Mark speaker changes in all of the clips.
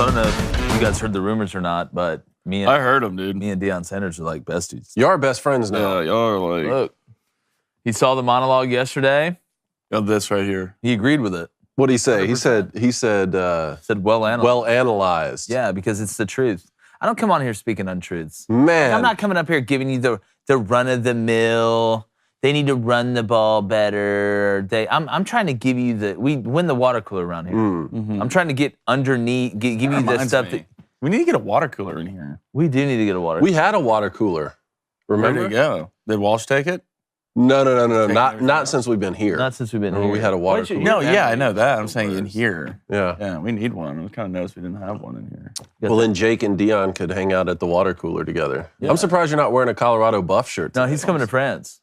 Speaker 1: So I don't know if you guys heard the rumors or not, but
Speaker 2: I heard them, dude.
Speaker 1: Me and Deion Sanders are like besties.
Speaker 3: You are best friends now.
Speaker 2: Yeah, y'all are like...
Speaker 1: Look, he saw the monologue yesterday.
Speaker 2: Of this right here.
Speaker 1: He agreed with it.
Speaker 3: What did he say?
Speaker 1: 100%.
Speaker 3: He said
Speaker 1: well analyzed.
Speaker 3: Well analyzed.
Speaker 1: Yeah, because it's the truth. I don't come on here speaking untruths.
Speaker 3: Man.
Speaker 1: I'm not coming up here giving you the run of the mill. They need to run the ball better. I'm trying to give you we win the water cooler around here. I'm trying to get underneath, give you the stuff that
Speaker 2: we need to get a water cooler in here.
Speaker 1: we do need to get a water.
Speaker 3: We had a water cooler. Remember?
Speaker 2: Where'd it go? Did Walsh take it?
Speaker 3: No. Not since we've been here.
Speaker 1: Not since we've been
Speaker 3: Remember
Speaker 1: here.
Speaker 3: we had a water cooler.
Speaker 2: No, yeah, I know that. I'm saying in here.
Speaker 3: Yeah.
Speaker 2: Yeah, we need one. I was kind of noticed we didn't have one in here.
Speaker 3: Well, then Jake and Deion could hang out at the water cooler together. Yeah. I'm surprised you're not wearing a Colorado Buff shirt today.
Speaker 1: No, he's coming to France.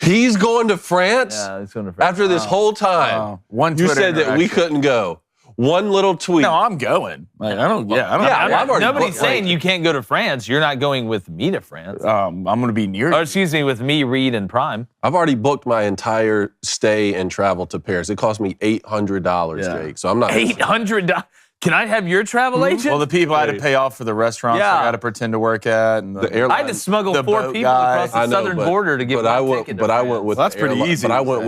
Speaker 3: He's going to France?
Speaker 1: Yeah, he's going to France.
Speaker 3: After this whole time,
Speaker 2: one
Speaker 3: you
Speaker 2: Twitter
Speaker 3: said that we couldn't go. One little tweet.
Speaker 2: No, I'm going. Like, I don't. Yeah, I don't.
Speaker 3: Yeah, I've already
Speaker 1: Nobody's
Speaker 3: booked,
Speaker 1: saying you can't go to France. You're not going with me to France.
Speaker 2: I'm going to be near.
Speaker 1: Or excuse me, with me, Reed, and Prime.
Speaker 3: I've already booked my entire stay and travel to Paris. It cost me $800, Jake. So I'm not
Speaker 1: $800. Can I have your travel agent?
Speaker 2: Well, the people I had to pay off for the restaurants I got to pretend to work at, and
Speaker 3: the airline.
Speaker 1: I had to smuggle 4
Speaker 2: boat
Speaker 1: people
Speaker 2: guy.
Speaker 1: across the southern border to get my ticket to
Speaker 3: I
Speaker 1: France.
Speaker 3: went with
Speaker 2: Well, that's pretty easy.
Speaker 3: But I went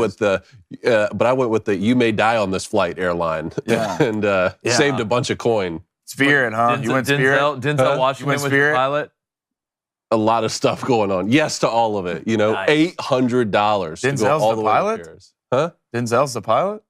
Speaker 3: with the you may die on this flight airline, and saved a bunch of coin.
Speaker 2: Spirit, huh? You went Spirit?
Speaker 1: Denzel Washington
Speaker 2: went
Speaker 1: was
Speaker 2: Spirit?
Speaker 1: your pilot?
Speaker 3: A lot of stuff going on. Yes to all of it. You know,
Speaker 1: Nice.
Speaker 3: $800 to go
Speaker 2: Denzel's
Speaker 3: all
Speaker 2: the
Speaker 3: the way
Speaker 2: pilot?
Speaker 3: to Paris. Huh?
Speaker 2: Denzel's the pilot?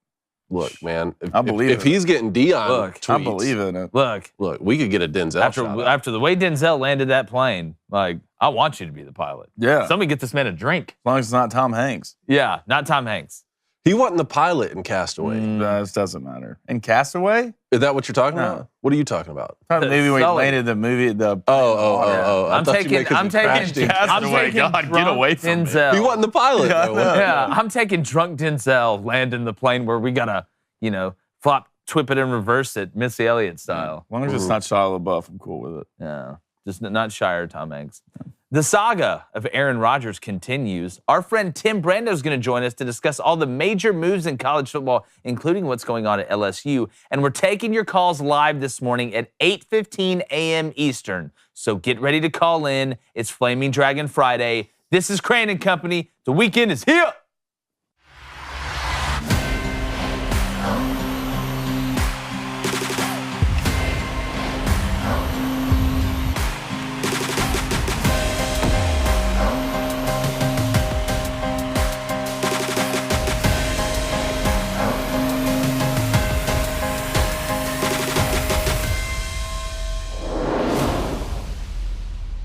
Speaker 3: Look, man.
Speaker 2: I believe
Speaker 3: if
Speaker 2: it.
Speaker 3: he's getting Deion tweets,
Speaker 2: I believe in it.
Speaker 1: Look,
Speaker 3: we could get a Denzel shot.
Speaker 1: after the way Denzel landed that plane, like, I want you to be the pilot.
Speaker 2: Yeah.
Speaker 1: Somebody get this man a drink.
Speaker 2: As long as it's not Tom Hanks.
Speaker 1: Yeah, not Tom Hanks.
Speaker 3: He wasn't the pilot in Castaway.
Speaker 2: That doesn't matter. In Castaway?
Speaker 3: Is that what you're talking
Speaker 2: No.
Speaker 3: about? What are you talking about?
Speaker 2: Maybe when he
Speaker 1: Sully.
Speaker 2: landed the movie.
Speaker 3: Oh.
Speaker 1: I'm taking
Speaker 2: Castaway. God, get away from me.
Speaker 1: Denzel.
Speaker 3: He wasn't the pilot.
Speaker 2: Yeah, I
Speaker 3: though,
Speaker 2: know.
Speaker 3: was he?
Speaker 1: Yeah, I'm taking drunk Denzel landing the plane where we gotta, twip it and reverse it, Missy Elliott style.
Speaker 2: As long as it's not Shia LaBeouf, I'm cool with it.
Speaker 1: Yeah, just not Shire Tom Hanks. The saga of Aaron Rodgers continues. Our friend Tim Brando is going to join us to discuss all the major moves in college football, including what's going on at LSU. And we're taking your calls live this morning at 8:15 a.m. Eastern. So get ready to call in. It's Flaming Dragon Friday. This is Crane and Company. The weekend is here.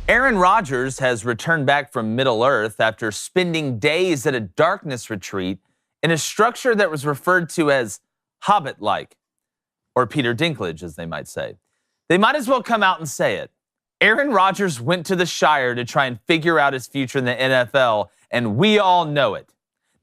Speaker 1: Aaron Rodgers has returned back from Middle Earth after spending days at a darkness retreat in a structure that was referred to as Hobbit-like, or Peter Dinklage, as they might say. They might as well come out and say it. Aaron Rodgers went to the Shire to try and figure out his future in the NFL, and we all know it.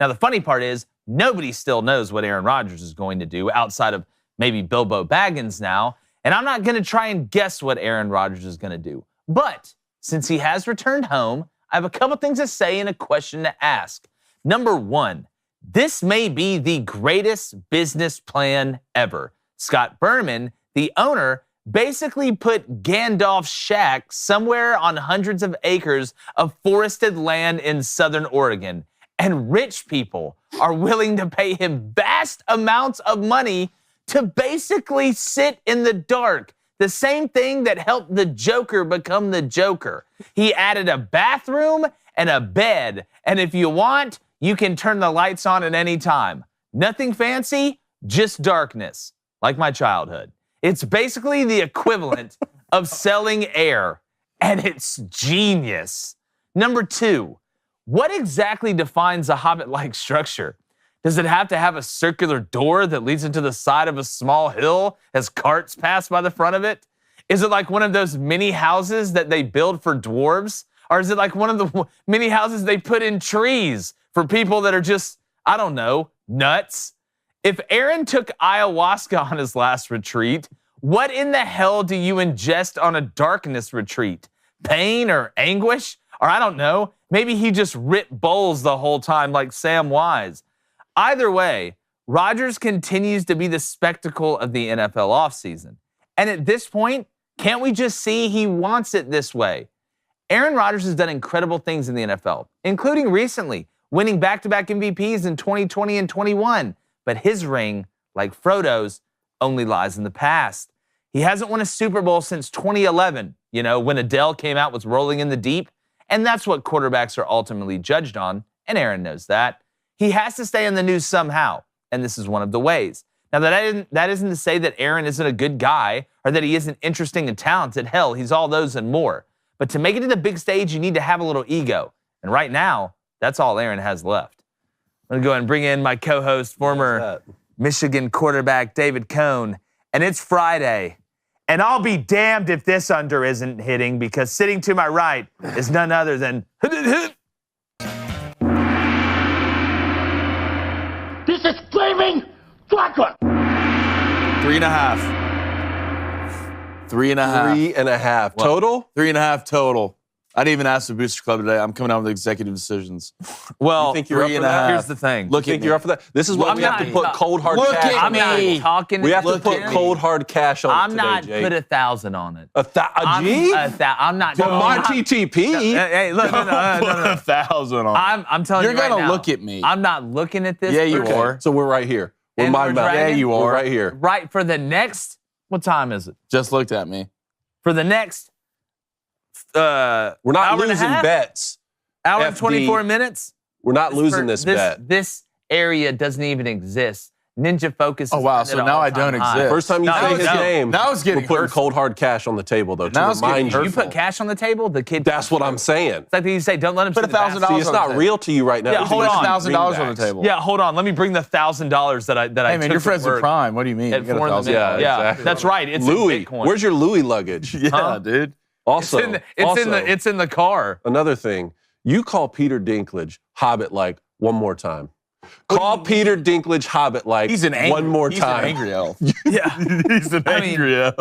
Speaker 1: Now, the funny part is, nobody still knows what Aaron Rodgers is going to do outside of maybe Bilbo Baggins now, and I'm not going to try and guess what Aaron Rodgers is going to do. But since he has returned home, I have a couple things to say and a question to ask. Number one, this may be the greatest business plan ever. Scott Berman, the owner, basically put Gandalf's shack somewhere on hundreds of acres of forested land in southern Oregon. And rich people are willing to pay him vast amounts of money to basically sit in the dark. The same thing that helped the Joker become the Joker. He added a bathroom and a bed. And if you want, you can turn the lights on at any time. Nothing fancy, just darkness, like my childhood. It's basically the equivalent of selling air, and it's genius. Number two, what exactly defines a Hobbit-like structure? Does it have to have a circular door that leads into the side of a small hill as carts pass by the front of it? Is it like one of those mini houses that they build for dwarves? Or is it like one of the mini houses they put in trees for people that are just, I don't know, nuts? If Aaron took ayahuasca on his last retreat, what in the hell do you ingest on a darkness retreat? Pain or anguish? Or I don't know, maybe he just ripped bowls the whole time like Sam Wise. Either way, Rodgers continues to be the spectacle of the NFL offseason. And at this point, can't we just see he wants it this way? Aaron Rodgers has done incredible things in the NFL, including recently winning back-to-back MVPs in 2020 and 21. But his ring, like Frodo's, only lies in the past. He hasn't won a Super Bowl since 2011, when Adele came out with Rolling in the Deep. And that's what quarterbacks are ultimately judged on, and Aaron knows that. He has to stay in the news somehow, and this is one of the ways. Now, that isn't to say that Aaron isn't a good guy or that he isn't interesting and talented. Hell, he's all those and more. But to make it to the big stage, you need to have a little ego. And right now, that's all Aaron has left. I'm going to go ahead and bring in my co-host, former Michigan quarterback David Cohn. And it's Friday. And I'll be damned if this under isn't hitting, because sitting to my right is none other than...
Speaker 4: This is flaming chocolate!
Speaker 2: 3.5. 3.5.
Speaker 3: 3.5. Total?
Speaker 2: 3.5 total. I didn't even ask the Booster Club today. I'm coming out with executive decisions.
Speaker 1: Well,
Speaker 3: you think you're up for that?
Speaker 1: Here's the thing.
Speaker 3: Look, you're up for that? This is what we have to put cold hard cash on.
Speaker 1: I'm not talking.
Speaker 3: We have to put cold hard cash on
Speaker 1: I'm
Speaker 3: it today,
Speaker 1: not
Speaker 3: Jake.
Speaker 1: put 1,000 on it.
Speaker 3: A G?
Speaker 1: I'm not.
Speaker 3: For my TTP.
Speaker 1: Hey, look, no.
Speaker 2: Put 1,000 on.
Speaker 1: I'm telling you right now.
Speaker 2: You're gonna look at me.
Speaker 1: I'm not looking at this.
Speaker 2: Yeah, you are.
Speaker 3: So we're right here. We're my mouth.
Speaker 2: Yeah, you are.
Speaker 3: We're right here.
Speaker 1: Right for the next. What time is it?
Speaker 2: Just looked at me.
Speaker 1: For the next.
Speaker 3: We're not losing bets.
Speaker 1: Hour and 24 minutes.
Speaker 3: We're not losing this bet.
Speaker 1: This area doesn't even exist. Ninja Focus.
Speaker 2: Oh, wow. So now I don't exist.
Speaker 3: First time you say his name,
Speaker 2: now it's getting
Speaker 3: we're putting cold hard cash on the table, though, to remind you.
Speaker 1: You put cash on the table, the kid.
Speaker 3: That's what I'm saying.
Speaker 1: It's like you say, don't let him
Speaker 2: put $1,000.
Speaker 3: See, it's not real to you right now.
Speaker 1: Yeah, hold on.
Speaker 2: $1,000 on the table.
Speaker 1: Yeah, hold on. Let me bring the $1,000 that I
Speaker 2: Hey, man,
Speaker 1: took
Speaker 2: your friends
Speaker 1: to
Speaker 2: are
Speaker 1: work
Speaker 2: prime. What do you mean?
Speaker 1: at 4 in the minute.
Speaker 3: Yeah, exactly.
Speaker 1: That's right. It's
Speaker 3: Louis.
Speaker 1: in Bitcoin.
Speaker 3: Where's your Louis luggage?
Speaker 2: Yeah, dude.
Speaker 3: Also,
Speaker 1: it's in the car.
Speaker 3: Another thing, you call Peter Dinklage Hobbit-like one more time. Call Peter Dinklage Hobbit-like one more time.
Speaker 2: He's an angry elf.
Speaker 1: Yeah.
Speaker 2: He's an angry elf.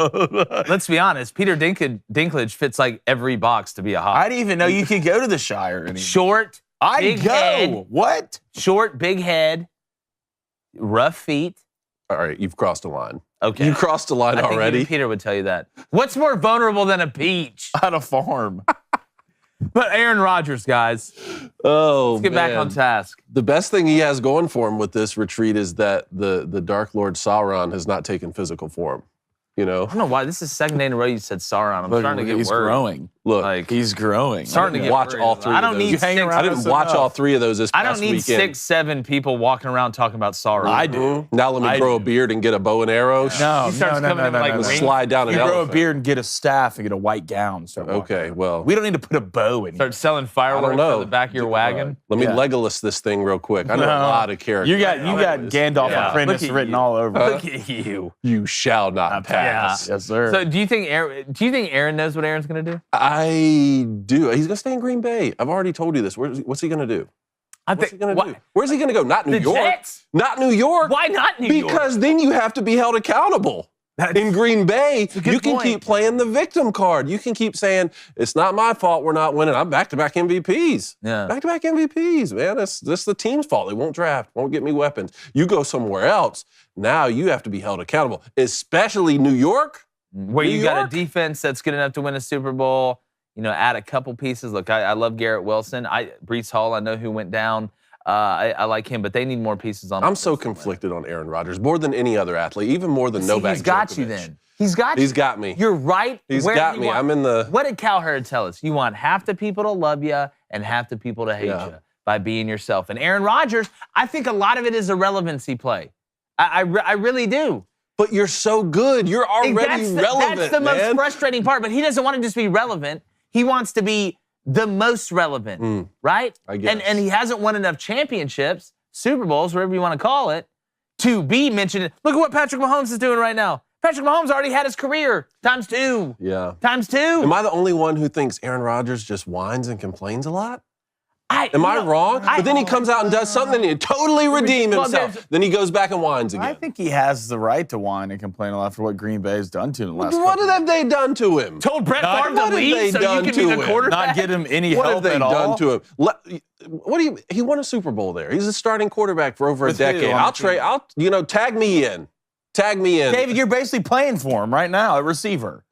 Speaker 1: Let's be honest. Peter Dinklage fits like every box to be a Hobbit.
Speaker 2: I didn't even know you could go to the Shire anymore.
Speaker 1: Short, big head.
Speaker 2: What?
Speaker 1: Short, big head, rough feet.
Speaker 3: All right, you've crossed a line.
Speaker 1: Okay.
Speaker 3: You crossed a line
Speaker 1: I think
Speaker 3: already.
Speaker 1: even Peter would tell you that. What's more vulnerable than a peach?
Speaker 2: On a farm.
Speaker 1: But Aaron Rodgers, guys.
Speaker 3: Let's
Speaker 1: get back on task.
Speaker 3: The best thing he has going for him with this retreat is that the Dark Lord Sauron has not taken physical form.
Speaker 1: I don't know why. This is the second day in a row you said Sauron. I'm starting to get
Speaker 2: he's
Speaker 1: worried.
Speaker 2: growing.
Speaker 3: Look,
Speaker 2: he's growing.
Speaker 3: Starting to watch all three.
Speaker 1: I don't need
Speaker 3: I didn't watch all three of those this past
Speaker 1: weekend. I don't need
Speaker 3: weekend.
Speaker 1: 6-7 people walking around talking about Sauron.
Speaker 2: I do.
Speaker 3: Now let me grow a beard and get a bow and arrow.
Speaker 2: No,
Speaker 3: no. Slide down an
Speaker 2: elephant. Grow a
Speaker 3: elephant.
Speaker 2: beard and get a staff and get a white gown.
Speaker 3: Okay, well.
Speaker 2: We don't need to put a bow in here.
Speaker 1: Start selling fireworks on the back of your wagon.
Speaker 3: Let me Legolas this thing real quick. I know a lot of characters.
Speaker 2: You got Gandalf Apprentice written all over.
Speaker 1: Look at you.
Speaker 3: You shall not pass.
Speaker 2: Yes, sir.
Speaker 1: So do you think Aaron knows what Aaron's going to do?
Speaker 3: I do. He's going to stay in Green Bay. I've already told you this. What's he going to do? What's he going to do? Where's he going to go? Not New York.
Speaker 1: Jets?
Speaker 3: Not New York.
Speaker 1: Why not New York?
Speaker 3: Because then you have to be held accountable. In Green Bay, you can keep playing the victim card. You can keep saying, it's not my fault we're not winning. I'm back-to-back MVPs.
Speaker 1: Yeah.
Speaker 3: Back-to-back MVPs, man. That's the team's fault. They won't draft, won't get me weapons. You go somewhere else, now you have to be held accountable, especially New York.
Speaker 1: Where you got a defense that's good enough to win a Super Bowl, add a couple pieces. Look, I love Garrett Wilson. Breece Hall, I know who went down. I like him, but they need more pieces on.
Speaker 3: I'm so conflicted on Aaron Rodgers, more than any other athlete, even more than Novak Djokovic.
Speaker 1: He's got you then. He's got you.
Speaker 3: He's got me.
Speaker 1: You're right.
Speaker 3: He's got me. I'm in the...
Speaker 1: What did Cowherd tell us? You want half the people to love you and half the people to hate you by being yourself. And Aaron Rodgers, I think a lot of it is a relevancy play. I really do.
Speaker 3: But you're so good. You're already relevant,
Speaker 1: That's the most frustrating part. But he doesn't want to just be relevant. He wants to be the most relevant, right?
Speaker 3: I guess.
Speaker 1: And he hasn't won enough championships, Super Bowls, whatever you want to call it, to be mentioned. Look at what Patrick Mahomes is doing right now. Patrick Mahomes already had his career ×2.
Speaker 3: Yeah.
Speaker 1: ×2.
Speaker 3: Am I the only one who thinks Aaron Rodgers just whines and complains a lot? Am I wrong? But then he comes out and does something and he totally redeems himself. Then he goes back and whines again.
Speaker 2: I think he has the right to whine and complain a lot for what Green Bay has done to him in the last
Speaker 3: What have they done to him?
Speaker 1: Told Brett Favre to leave so you can be the quarterback?
Speaker 2: Not get him any
Speaker 3: help
Speaker 2: at all?
Speaker 3: What have they done to him? He won a Super Bowl there. He's a starting quarterback for over a decade. I'll tag me in. Tag me in.
Speaker 2: David, you're basically playing for him right now, a receiver.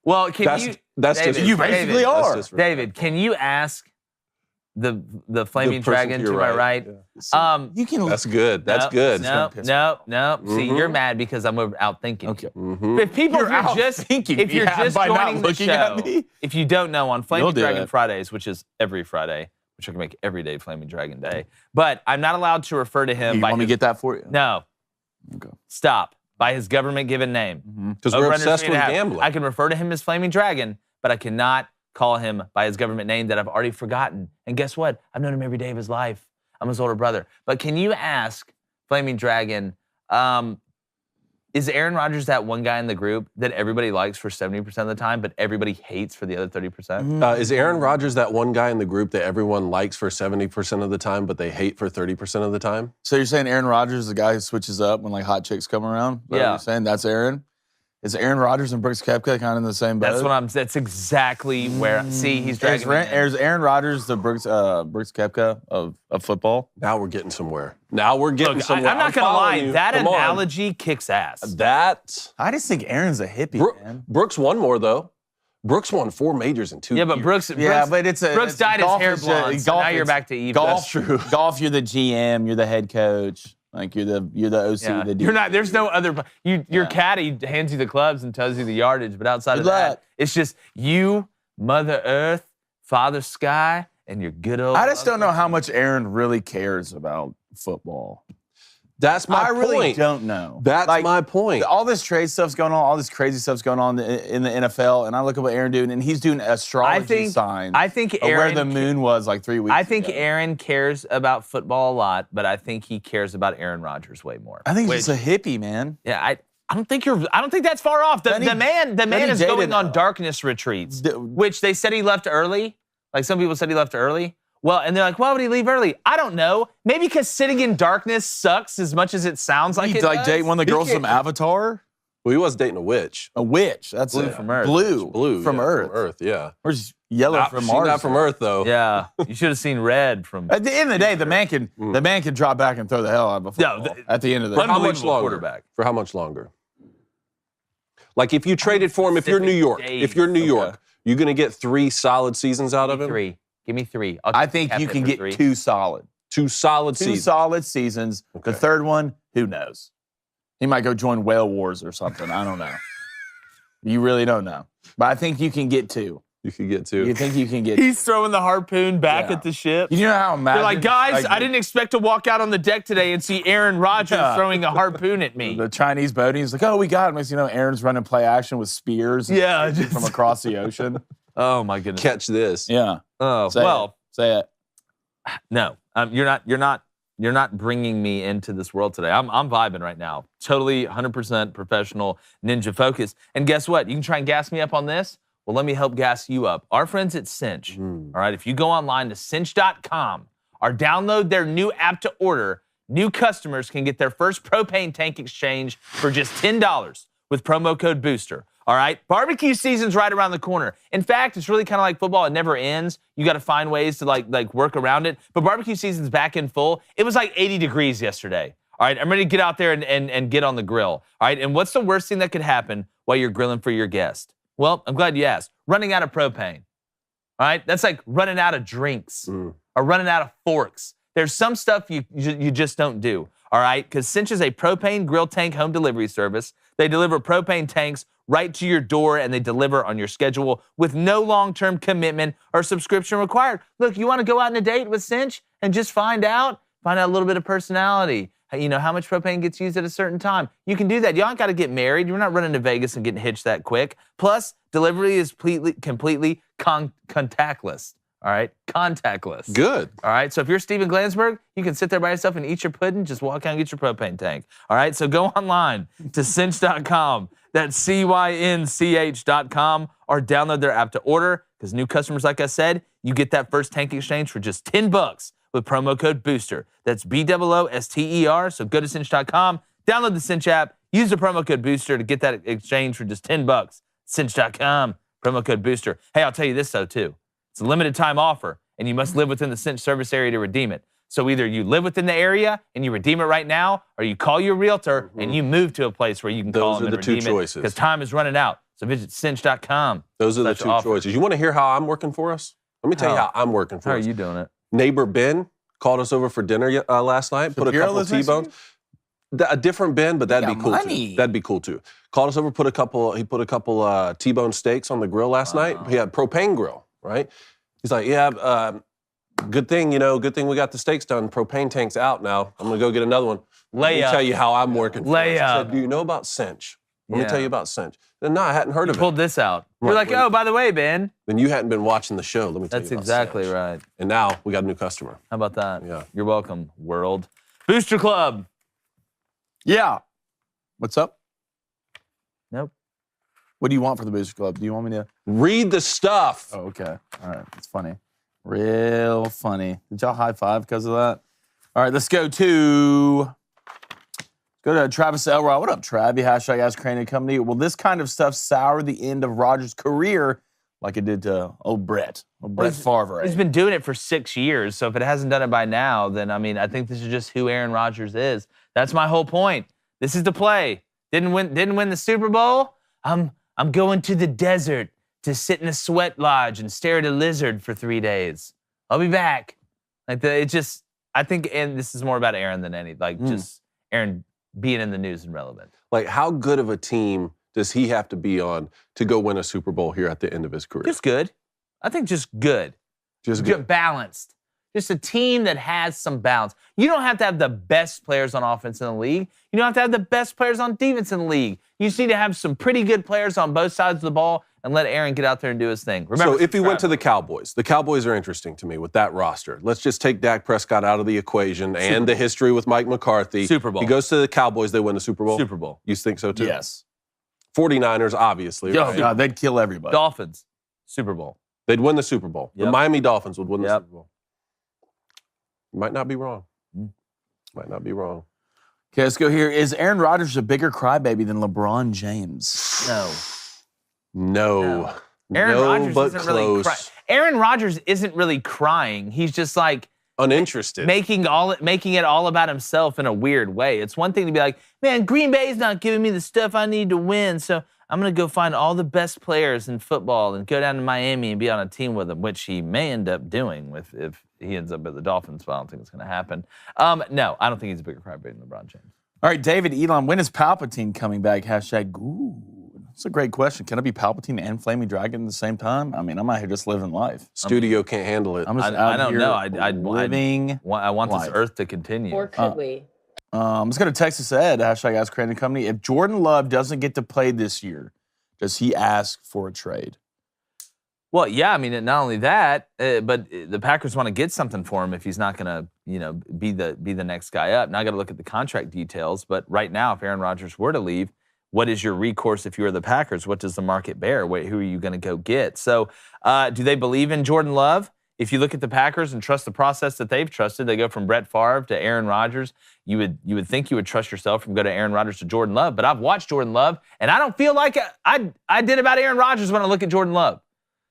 Speaker 1: Well,
Speaker 3: That's
Speaker 1: David,
Speaker 3: just
Speaker 2: you basically are.
Speaker 1: David, can you ask the flaming
Speaker 3: person
Speaker 1: dragon
Speaker 3: to
Speaker 1: to
Speaker 3: your
Speaker 1: my
Speaker 3: right.
Speaker 1: right?
Speaker 2: You can.
Speaker 3: That's good. That's good.
Speaker 1: No. See, you're mad because I'm out thinking.
Speaker 2: Okay.
Speaker 1: If people,
Speaker 2: You're
Speaker 1: if you're just
Speaker 2: out-thinking
Speaker 1: if you're
Speaker 2: me
Speaker 1: just
Speaker 2: by not
Speaker 1: joining the
Speaker 2: looking
Speaker 1: show,
Speaker 2: at me.
Speaker 1: if you don't know, on
Speaker 2: You'll
Speaker 1: Flaming
Speaker 2: do
Speaker 1: Dragon
Speaker 2: it.
Speaker 1: Fridays, which is every Friday, which I can make every day Flaming Dragon Day, but I'm not allowed to refer to him
Speaker 2: You
Speaker 1: by
Speaker 2: want me
Speaker 1: his,
Speaker 2: to get that for you?
Speaker 1: no.
Speaker 2: Okay.
Speaker 1: Stop. By his government-given name.
Speaker 3: Because we're
Speaker 1: Over
Speaker 3: obsessed
Speaker 1: under
Speaker 3: with
Speaker 1: 3.5.
Speaker 3: gambling.
Speaker 1: I can refer to him as Flaming Dragon, but I cannot call him by his government name that I've already forgotten. And guess what? I've known him every day of his life. I'm his older brother. But can you ask Flaming Dragon, is Aaron Rodgers that one guy in the group that everybody likes for 70% of the time, but everybody hates for the other 30%?
Speaker 3: Is Aaron Rodgers that one guy in the group that everyone likes for 70% of the time, but they hate for 30% of the time?
Speaker 2: So you're saying Aaron Rodgers is the guy who switches up when like hot chicks come around? Is that what
Speaker 1: Yeah.
Speaker 2: You're saying that's Aaron? Is Aaron Rodgers and Brooks Koepka kind of in the same boat?
Speaker 1: That's exactly where, see, he's dragging me in.
Speaker 2: Is Aaron Rodgers the Brooks Koepka of football?
Speaker 3: Now we're getting somewhere. Now we're getting
Speaker 1: Look,
Speaker 3: somewhere.
Speaker 1: I'm not going to lie.
Speaker 3: following you.
Speaker 1: That
Speaker 3: Come on.
Speaker 1: analogy kicks ass.
Speaker 3: That.
Speaker 2: I just think Aaron's a hippie, man.
Speaker 3: Brooks won more, though. Brooks won 4 majors in 2
Speaker 1: Yeah, but
Speaker 3: years.
Speaker 1: Brooks
Speaker 2: It's
Speaker 1: dyed his
Speaker 2: golf
Speaker 1: hair
Speaker 2: is
Speaker 1: blonde, so now you're back to even.
Speaker 2: Golf,
Speaker 3: That's true.
Speaker 2: Golf, you're the GM, you're the head coach, like you're the OC.
Speaker 1: Yeah.
Speaker 2: The
Speaker 1: You're not. There's no other. Your caddy hands you the clubs and tells you the yardage, but outside of
Speaker 2: Good
Speaker 1: that,
Speaker 2: luck.
Speaker 1: it's just you, Mother Earth, Father Sky, and your good old.
Speaker 2: I just don't know how much Aaron really cares about football.
Speaker 3: That's my
Speaker 2: I
Speaker 3: point.
Speaker 2: really don't know.
Speaker 3: That's
Speaker 2: Like,
Speaker 3: my point.
Speaker 2: All this trade stuff's going on, all this crazy stuff's going on in the NFL, and I look at what Aaron doing, and he's doing astrology signs.
Speaker 1: I think
Speaker 2: of where
Speaker 1: Aaron
Speaker 2: the moon was like 3 weeks
Speaker 1: I think
Speaker 2: ago.
Speaker 1: Aaron cares about football a lot, but I think he cares about Aaron Rodgers way more.
Speaker 2: I think he's just a hippie, man.
Speaker 1: Yeah, I don't think that's far off. The man is
Speaker 2: dated
Speaker 1: going on
Speaker 2: now.
Speaker 1: darkness retreats, which they said he left early. Like some people said he left early. Well, and they're like, why would he leave early? I don't know. Maybe because sitting in darkness sucks as much as it sounds like
Speaker 2: He
Speaker 1: it
Speaker 2: like
Speaker 1: does.
Speaker 2: date one of the girls from Avatar?
Speaker 3: Well, he was dating a witch.
Speaker 2: A witch. That's
Speaker 1: Blue
Speaker 2: it.
Speaker 1: from Earth.
Speaker 2: Blue from
Speaker 3: yeah,
Speaker 2: Earth.
Speaker 3: From Earth, yeah.
Speaker 2: Where's yellow
Speaker 3: Not,
Speaker 2: from
Speaker 3: she's
Speaker 2: Mars?
Speaker 3: not from Earth, though.
Speaker 1: Yeah, you should have seen red from.
Speaker 2: At the end of the day, the man can drop back and throw the hell out of a football. At the end of the
Speaker 3: For
Speaker 2: day.
Speaker 3: how much
Speaker 1: Unbelievable
Speaker 3: longer?
Speaker 1: quarterback.
Speaker 3: For how much longer? Like if you traded for him, if you're New York, you're going to get 3 solid seasons out of him?
Speaker 1: 3. Give me 3.
Speaker 2: I think you can get 2 solid.
Speaker 3: 2 solid
Speaker 2: 2
Speaker 3: seasons.
Speaker 2: solid seasons.
Speaker 3: Okay.
Speaker 2: The third one, who knows? He might go join Whale Wars or something. I don't know. You really don't know. But I think you can get 2.
Speaker 3: You could get 2.
Speaker 2: You think you can get
Speaker 1: He's throwing the harpoon back
Speaker 2: Yeah.
Speaker 1: at the ship.
Speaker 2: You know how mad?
Speaker 1: They're like, guys, I didn't expect to walk out on the deck today and see Aaron Rodgers throwing a harpoon at me.
Speaker 2: The Chinese boating. He's like, oh, we got him. Next, you know, Aaron's running play action with spears.
Speaker 1: Yeah,
Speaker 2: from
Speaker 1: just-
Speaker 2: across the ocean.
Speaker 1: Oh my goodness.
Speaker 3: Catch this.
Speaker 2: Yeah.
Speaker 1: Oh
Speaker 2: Say
Speaker 1: well,
Speaker 2: it. Say it.
Speaker 1: no, you're not bringing me into this world today. I'm vibing right now. Totally 100% professional ninja focus. And guess what? You can try and gas me up on this. Well, let me help gas you up. Our friends at Cinch. All right, if you go online to cinch.com or download their new app to order, new customers can get their first propane tank exchange for just $10 with promo code BOOSTER. All right, barbecue season's right around the corner. In fact, it's really kind of like football. It never ends. You got to find ways to like work around it. But barbecue season's back in full. It was like 80 degrees yesterday. All right, I'm ready to get out there and get on the grill. All right, and what's the worst thing that could happen while you're grilling for your guest? Well, I'm glad you asked. Running out of propane. All right, that's like running out of drinks or running out of forks. There's some stuff you just don't do. All right, because Cinch is a propane grill tank home delivery service. They deliver propane tanks right to your door, and they deliver on your schedule with no long-term commitment or subscription required. Look, you want to go out on a date with Cinch and just find out a little bit of personality. You know, how much propane gets used at a certain time. You can do that. You don't got to get married. You're not running to Vegas and getting hitched that quick. Plus, delivery is completely contactless. All right? Contactless.
Speaker 3: Good.
Speaker 1: All right? So if you're Steven Glansberg, you can sit there by yourself and eat your pudding. Just walk out and get your propane tank. All right? So go online to cinch.com. That's CYNCH.com, or download their app to order, because new customers, like I said, you get that first tank exchange for just $10 with promo code BOOSTER. That's BOOSTER. So go to cinch.com, download the Cinch app, use the promo code BOOSTER to get that exchange for just $10. Cinch.com, promo code BOOSTER. Hey, I'll tell you this, though, too. It's a limited time offer, and you must live within the Cinch service area to redeem it. So either you live within the area and you redeem it right now, or you call your realtor and you move to a place where you can call them and redeem it. Those are the two choices. Because time is running out. So visit cinch.com.
Speaker 3: Those are the two choices. You want to hear how I'm working for us? Let me tell you how I'm working for us.
Speaker 1: How are you doing it?
Speaker 3: Neighbor Ben called us over for dinner last night. Put a couple of T-bones. A different Ben, but that'd be cool too. That'd be cool too. Called us over, he put a couple T-bone steaks on the grill last night. He had propane grill, right? He's like, yeah, good thing we got the steaks done. Propane tank's out now. I'm gonna go get another one. Let me tell you how I'm working. He said, do you know about Cinch? Let me tell you about Cinch. Then no, I hadn't heard of it.
Speaker 1: Pulled this out. You're like, oh, by the way, Ben.
Speaker 3: Then you hadn't been watching the show. Let me tell you about
Speaker 1: That's exactly
Speaker 3: Cinch.
Speaker 1: right.
Speaker 3: And now we got a new customer.
Speaker 1: How about that?
Speaker 3: Yeah.
Speaker 1: You're welcome, world. Booster Club.
Speaker 2: Yeah. What's up?
Speaker 1: Nope.
Speaker 2: What do you want for the Booster Club? Do you want me to
Speaker 3: read the stuff?
Speaker 2: Oh, okay. All right. It's funny. Real funny. Did y'all high five because of that? All right, let's go to Travis Elrod. What up, Travi? Hashtag Ask Crane & Company. Will this kind of stuff sour the end of Rodgers' career like it did to Brett Favre?
Speaker 1: He's been doing it for 6 years, so if it hasn't done it by now, then, I think this is just who Aaron Rodgers is. That's my whole point. This is the play. Didn't win the Super Bowl? I'm going to the desert to sit in a sweat lodge and stare at a lizard for 3 days. I'll be back. I think, and this is more about Aaron than just Aaron being in the news and relevant.
Speaker 3: Like, how good of a team does he have to be on to go win a Super Bowl here at the end of his career?
Speaker 1: Just good. I think just good.
Speaker 3: Just good.
Speaker 1: Balanced. Just a team that has some balance. You don't have to have the best players on offense in the league. You don't have to have the best players on defense in the league. You just need to have some pretty good players on both sides of the ball and let Aaron get out there and do his thing. Remember,
Speaker 3: so if he went to the Cowboys are interesting to me with that roster. Let's just take Dak Prescott out of the equation and the history with Mike McCarthy.
Speaker 1: Super Bowl.
Speaker 3: He goes to the Cowboys, they win the Super Bowl?
Speaker 1: Super Bowl.
Speaker 3: You think so too?
Speaker 2: Yes.
Speaker 3: 49ers, obviously.
Speaker 2: Oh, God, they'd kill everybody.
Speaker 1: Dolphins, Super Bowl.
Speaker 3: They'd win the Super Bowl.
Speaker 1: Yep.
Speaker 3: The Miami Dolphins would win the Super Bowl. You might not be wrong. Might not be wrong.
Speaker 2: Okay, let's go here. Is Aaron Rodgers a bigger crybaby than LeBron James?
Speaker 3: No.
Speaker 1: Aaron Rodgers
Speaker 3: but
Speaker 1: isn't
Speaker 3: close.
Speaker 1: really crying. Aaron Rodgers isn't really crying. He's just like
Speaker 3: uninterested,
Speaker 1: making it all about himself in a weird way. It's one thing to be like, man, Green Bay's not giving me the stuff I need to win, so I'm going to go find all the best players in football and go down to Miami and be on a team with them, which he may end up doing if he ends up at the Dolphins, but I don't think it's going to happen. No, I don't think he's a bigger crybaby than LeBron James.
Speaker 2: All right, David Elon, when is Palpatine coming back? Hashtag, ooh, that's a great question. Can it be Palpatine and Flaming Dragon at the same time? I'm out here just living life.
Speaker 3: Studio can't handle it.
Speaker 1: I don't know. I want
Speaker 2: life.
Speaker 1: this Earth to continue.
Speaker 5: Or could we?
Speaker 2: Let's go to Texas Ed. Hashtag Ask Crane & Company. If Jordan Love doesn't get to play this year, does he ask for a trade?
Speaker 1: Well, yeah, not only that, but the Packers want to get something for him if he's not going to, be the next guy up. Now I got to look at the contract details, but right now, if Aaron Rodgers were to leave, what is your recourse if you are the Packers? What does the market bear? Who are you going to go get? So, do they believe in Jordan Love? If you look at the Packers and trust the process that they've trusted, they go from Brett Favre to Aaron Rodgers. You would think you would trust yourself from go to Aaron Rodgers to Jordan Love, but I've watched Jordan Love, and I don't feel like I did about Aaron Rodgers when I look at Jordan Love.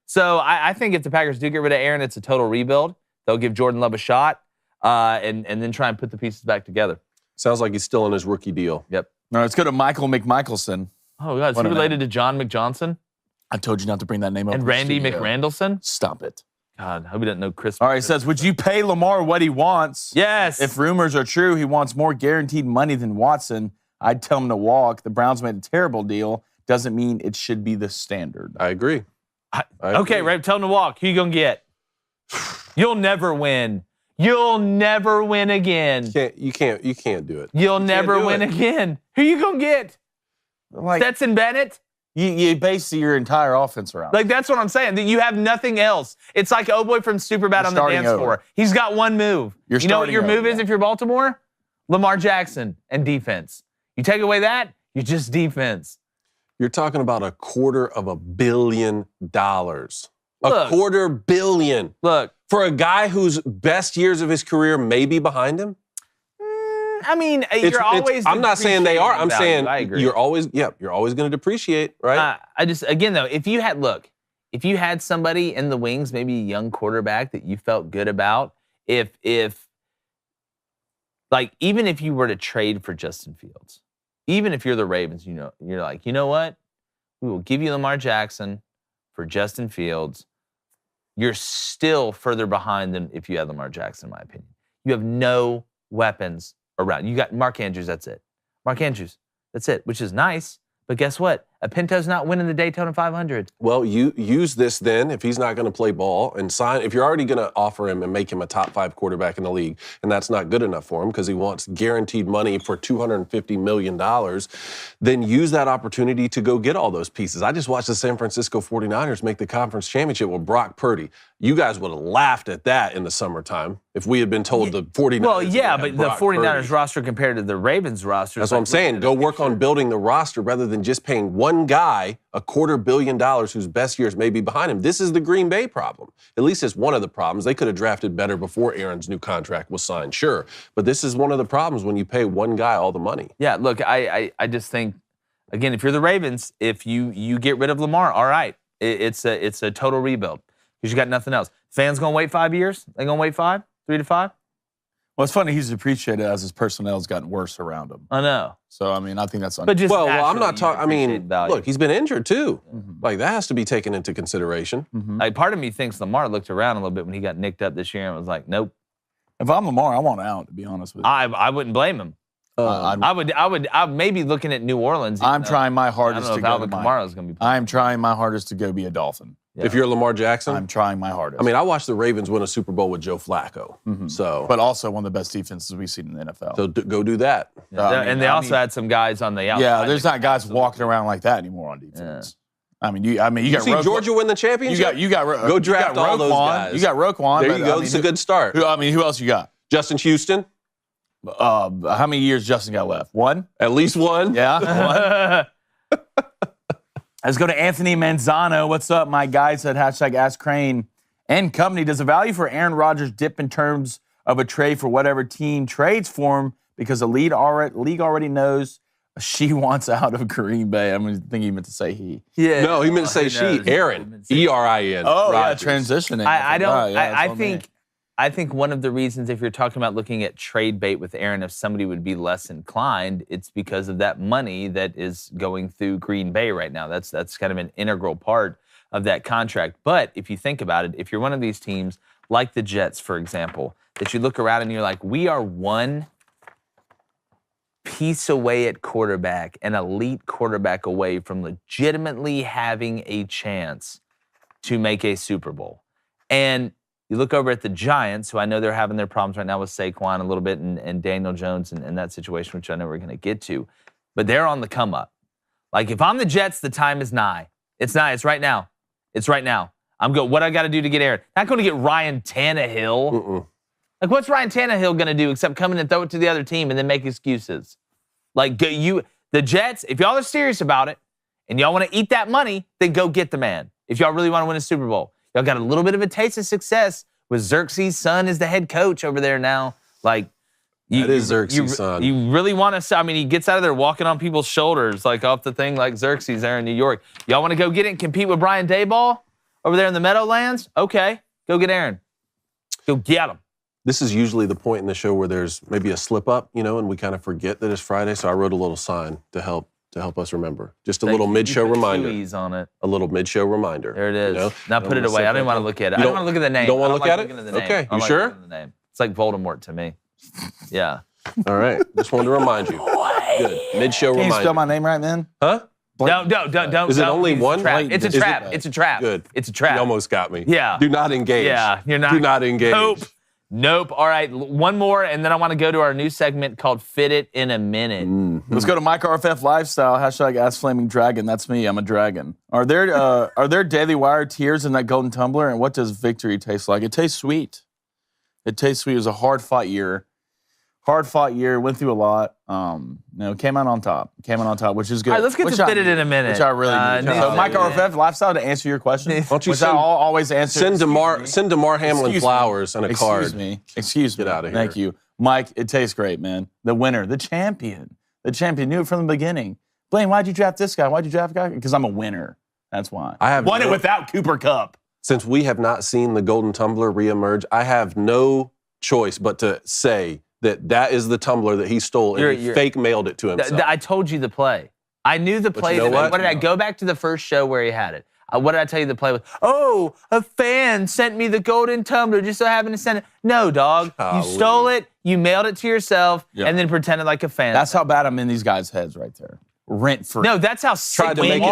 Speaker 1: So I think if the Packers do get rid of Aaron, it's a total rebuild. They'll give Jordan Love a shot and then try and put the pieces back together.
Speaker 3: Sounds like he's still in his rookie deal.
Speaker 1: Yep.
Speaker 2: All right, let's go to Michael McMichelson.
Speaker 1: Oh, God. Is he related to John McJohnson?
Speaker 2: I told you not to bring that name up.
Speaker 1: And Randy McRandleson?
Speaker 2: Stop it.
Speaker 1: God, I hope he doesn't know Chris.
Speaker 2: All right, it says, would you pay Lamar what he wants?
Speaker 1: Yes.
Speaker 2: If rumors are true, he wants more guaranteed money than Watson. I'd tell him to walk. The Browns made a terrible deal. Doesn't mean it should be the standard.
Speaker 3: I agree.
Speaker 1: Okay, Ray, tell him to walk. Who you going to get? You'll never win. You'll never win again.
Speaker 3: You can't do it.
Speaker 1: You'll never win again. Who you going to get? Stetson Bennett?
Speaker 2: You base your entire offense around.
Speaker 1: That's what I'm saying. That you have nothing else. It's like oh boy from Superbad on the dance floor. He's got one move. You know what your move is if you're Baltimore? Lamar Jackson and defense. You take away that, you're just defense.
Speaker 3: You're talking about $250 million.
Speaker 1: Look,
Speaker 3: $250 million.
Speaker 1: Look.
Speaker 3: For a guy whose best years of his career may be behind him?
Speaker 1: You're always.
Speaker 3: I'm not saying they are. I'm saying
Speaker 1: I agree.
Speaker 3: you're always going to depreciate, right?
Speaker 1: Again though, if you had somebody in the wings, maybe a young quarterback that you felt good about, if Like, even if you were to trade for Justin Fields, even if you're the Ravens, you're like, you know what? We will give you Lamar Jackson for Justin Fields. You're still further behind than if you had Lamar Jackson, in my opinion. You have no weapons around. You got Mark Andrews, that's it. Mark Andrews, that's it, which is nice. But guess what? A Pinto's not winning the Daytona 500.
Speaker 3: Well, you use this then if he's not going to play ball and sign. If you're already going to offer him and make him a top 5 quarterback in the league, and that's not good enough for him because he wants guaranteed money for $250 million, then use that opportunity to go get all those pieces. I just watched the San Francisco 49ers make the conference championship with Brock Purdy. You guys would have laughed at that in the summertime if we had been told the 49ers.
Speaker 1: Well, yeah, but
Speaker 3: Brock
Speaker 1: the 49ers
Speaker 3: Purdy.
Speaker 1: roster compared to the Ravens roster.
Speaker 3: That's what I'm saying. Go work on building the roster rather than just paying one guy $250 million whose best years may be behind him. This is the Green Bay problem. At least it's one of the problems. They could have drafted better before Aaron's new contract was signed, sure. But this is one of the problems when you pay one guy all the money.
Speaker 1: Yeah, look, I just think, again, if you're the Ravens, if you get rid of Lamar, all right, it's a total rebuild because you got nothing else. Fans going to wait 5 years? They going to wait 5? 3 to 5?
Speaker 2: Well, it's funny. He's appreciated as his personnel's gotten worse around him.
Speaker 1: I know.
Speaker 2: So, I mean, I think that's
Speaker 1: But just
Speaker 3: well, I'm
Speaker 1: naturally,
Speaker 3: not talking. I mean,
Speaker 1: value.
Speaker 3: look, he's been injured too.
Speaker 2: Mm-hmm.
Speaker 3: Like that has to be taken into consideration.
Speaker 2: Mm-hmm.
Speaker 1: Like, part of me thinks Lamar looked around a little bit when he got nicked up this year and was like, nope.
Speaker 2: If I'm Lamar, I want out, to be honest with you.
Speaker 1: I wouldn't blame him. I may be looking at New Orleans.
Speaker 2: I'm trying my
Speaker 1: I
Speaker 2: hardest
Speaker 1: don't
Speaker 2: to
Speaker 1: know if
Speaker 2: go
Speaker 1: Alvin
Speaker 2: to
Speaker 1: Kamara's going to be playing.
Speaker 2: I'm trying my hardest to go be a Dolphin.
Speaker 1: Yeah.
Speaker 3: If you're Lamar Jackson,
Speaker 2: I'm trying my hardest.
Speaker 3: I mean, I watched the Ravens win a Super Bowl with Joe Flacco.
Speaker 2: Mm-hmm.
Speaker 3: So,
Speaker 2: but also one of the best defenses we've seen in the NFL.
Speaker 3: so go do that.
Speaker 1: And they also had some guys on the outside.
Speaker 2: Yeah, there's not guys walking around like that anymore on defense. Yeah. you
Speaker 3: You
Speaker 2: got
Speaker 3: see Georgia win the championship?
Speaker 2: You got
Speaker 3: go draft all those guys.
Speaker 2: You got Roquan.
Speaker 3: There you go. It's a good start.
Speaker 2: Who else you got?
Speaker 3: Justin Houston,
Speaker 2: How many years Justin got left? One?
Speaker 3: at least one.
Speaker 2: Yeah. One. Let's go to Anthony Manzano. What's up, my guy? Said #AskCrane and company. Does the value for Aaron Rodgers dip in terms of a trade for whatever team trades for him because the league already knows she wants out of Green Bay? I'm thinking he meant to say he.
Speaker 1: Yeah.
Speaker 3: No, he meant to say she. Aaron. ERIN.
Speaker 2: Oh,
Speaker 3: Rodgers.
Speaker 2: yeah, transitioning.
Speaker 1: I think one of the reasons, if you're talking about looking at trade bait with Aaron, if somebody would be less inclined, it's because of that money that is going through Green Bay right now. That's kind of an integral part of that contract. But if you think about it, if you're one of these teams, like the Jets, for example, that you look around and you're like, we are one piece away at quarterback, an elite quarterback away from legitimately having a chance to make a Super Bowl. And you look over at the Giants, who I know they're having their problems right now with Saquon a little bit and Daniel Jones and that situation, which I know we're going to get to. But they're on the come up. Like, if I'm the Jets, the time is nigh. It's nigh. It's right now. It's right now. I'm going, what I got to do to get Aaron? Not going to get Ryan Tannehill.
Speaker 3: Mm-mm.
Speaker 1: Like, what's Ryan Tannehill going to do except come in and throw it to the other team and then make excuses? Like, the Jets, if y'all are serious about it and y'all want to eat that money, then go get the man. If y'all really want to win a Super Bowl. Y'all got a little bit of a taste of success with Xerxes' son as the head coach over there now. Like,
Speaker 3: that is Xerxes' son.
Speaker 1: You really want to, I mean, he gets out of there walking on people's shoulders, like off the thing like Xerxes there in New York. Y'all want to go get it and compete with Brian Daboll over there in the Meadowlands? Okay, go get Aaron. Go get him.
Speaker 3: This is usually the point in the show where there's maybe a slip up, and we kind of forget that it's Friday. So I wrote a little sign to help us remember. Just a little mid-show reminder.
Speaker 1: On it.
Speaker 3: A little mid-show reminder.
Speaker 1: There it is. Now put it away. I don't want to look at it. I don't want to look at the name.
Speaker 3: You don't want to look at it?
Speaker 1: Okay,
Speaker 3: you sure?
Speaker 1: It's like Voldemort to me. Yeah.
Speaker 3: All right. Just wanted to remind you. Good. Mid-show
Speaker 2: Can
Speaker 3: reminder.
Speaker 2: you spell my name right, man?
Speaker 3: Huh?
Speaker 1: Don't.
Speaker 3: Is it only one?
Speaker 1: It's a trap. It's a trap.
Speaker 3: Good.
Speaker 1: It's a trap.
Speaker 3: You almost got me.
Speaker 1: Yeah.
Speaker 3: Do not engage.
Speaker 1: Yeah, you're not.
Speaker 3: Do not engage.
Speaker 1: Nope. All right, one more, and then I want to go to our new segment called Fit It in a Minute.
Speaker 3: Mm-hmm.
Speaker 2: Let's go to Mike RFF Lifestyle. #AskFlamingDragon. That's me. I'm a dragon. Are there Daily Wire tears in that golden tumbler? And what does victory taste like? It tastes sweet. It tastes sweet. It was a hard-fought year. Went through a lot. Came out on top, which is good.
Speaker 1: All right, let's get to Fit It in a Minute.
Speaker 2: Which I really need. So, Mike RFF Lifestyle, to answer your question,
Speaker 3: don't you
Speaker 2: always answer.
Speaker 3: Send DeMar Hamlin flowers and a card.
Speaker 2: Excuse me.
Speaker 3: Get out of here.
Speaker 2: Thank you. Mike, it tastes great, man. The winner, the champion. Knew it from the beginning. Blaine, why'd you draft this guy? Why'd you draft a guy? Because I'm a winner. That's why.
Speaker 3: I have
Speaker 2: won it without Cooper Kupp.
Speaker 3: Since we have not seen the golden tumbler reemerge, I have no choice but to say that is the tumbler that he stole and he fake mailed it to himself.
Speaker 1: I told you the play. I knew the play.
Speaker 3: You know
Speaker 1: what did I go back to the first show where he had it? What did I tell you the play was? Oh, a fan sent me the golden tumbler, just so happened to send it. No, dog. You stole it, you mailed it to yourself, and then pretended like a fan.
Speaker 2: That's how bad I'm in these guys' heads right there. Rent free.
Speaker 1: No, that's how sick
Speaker 3: tried to make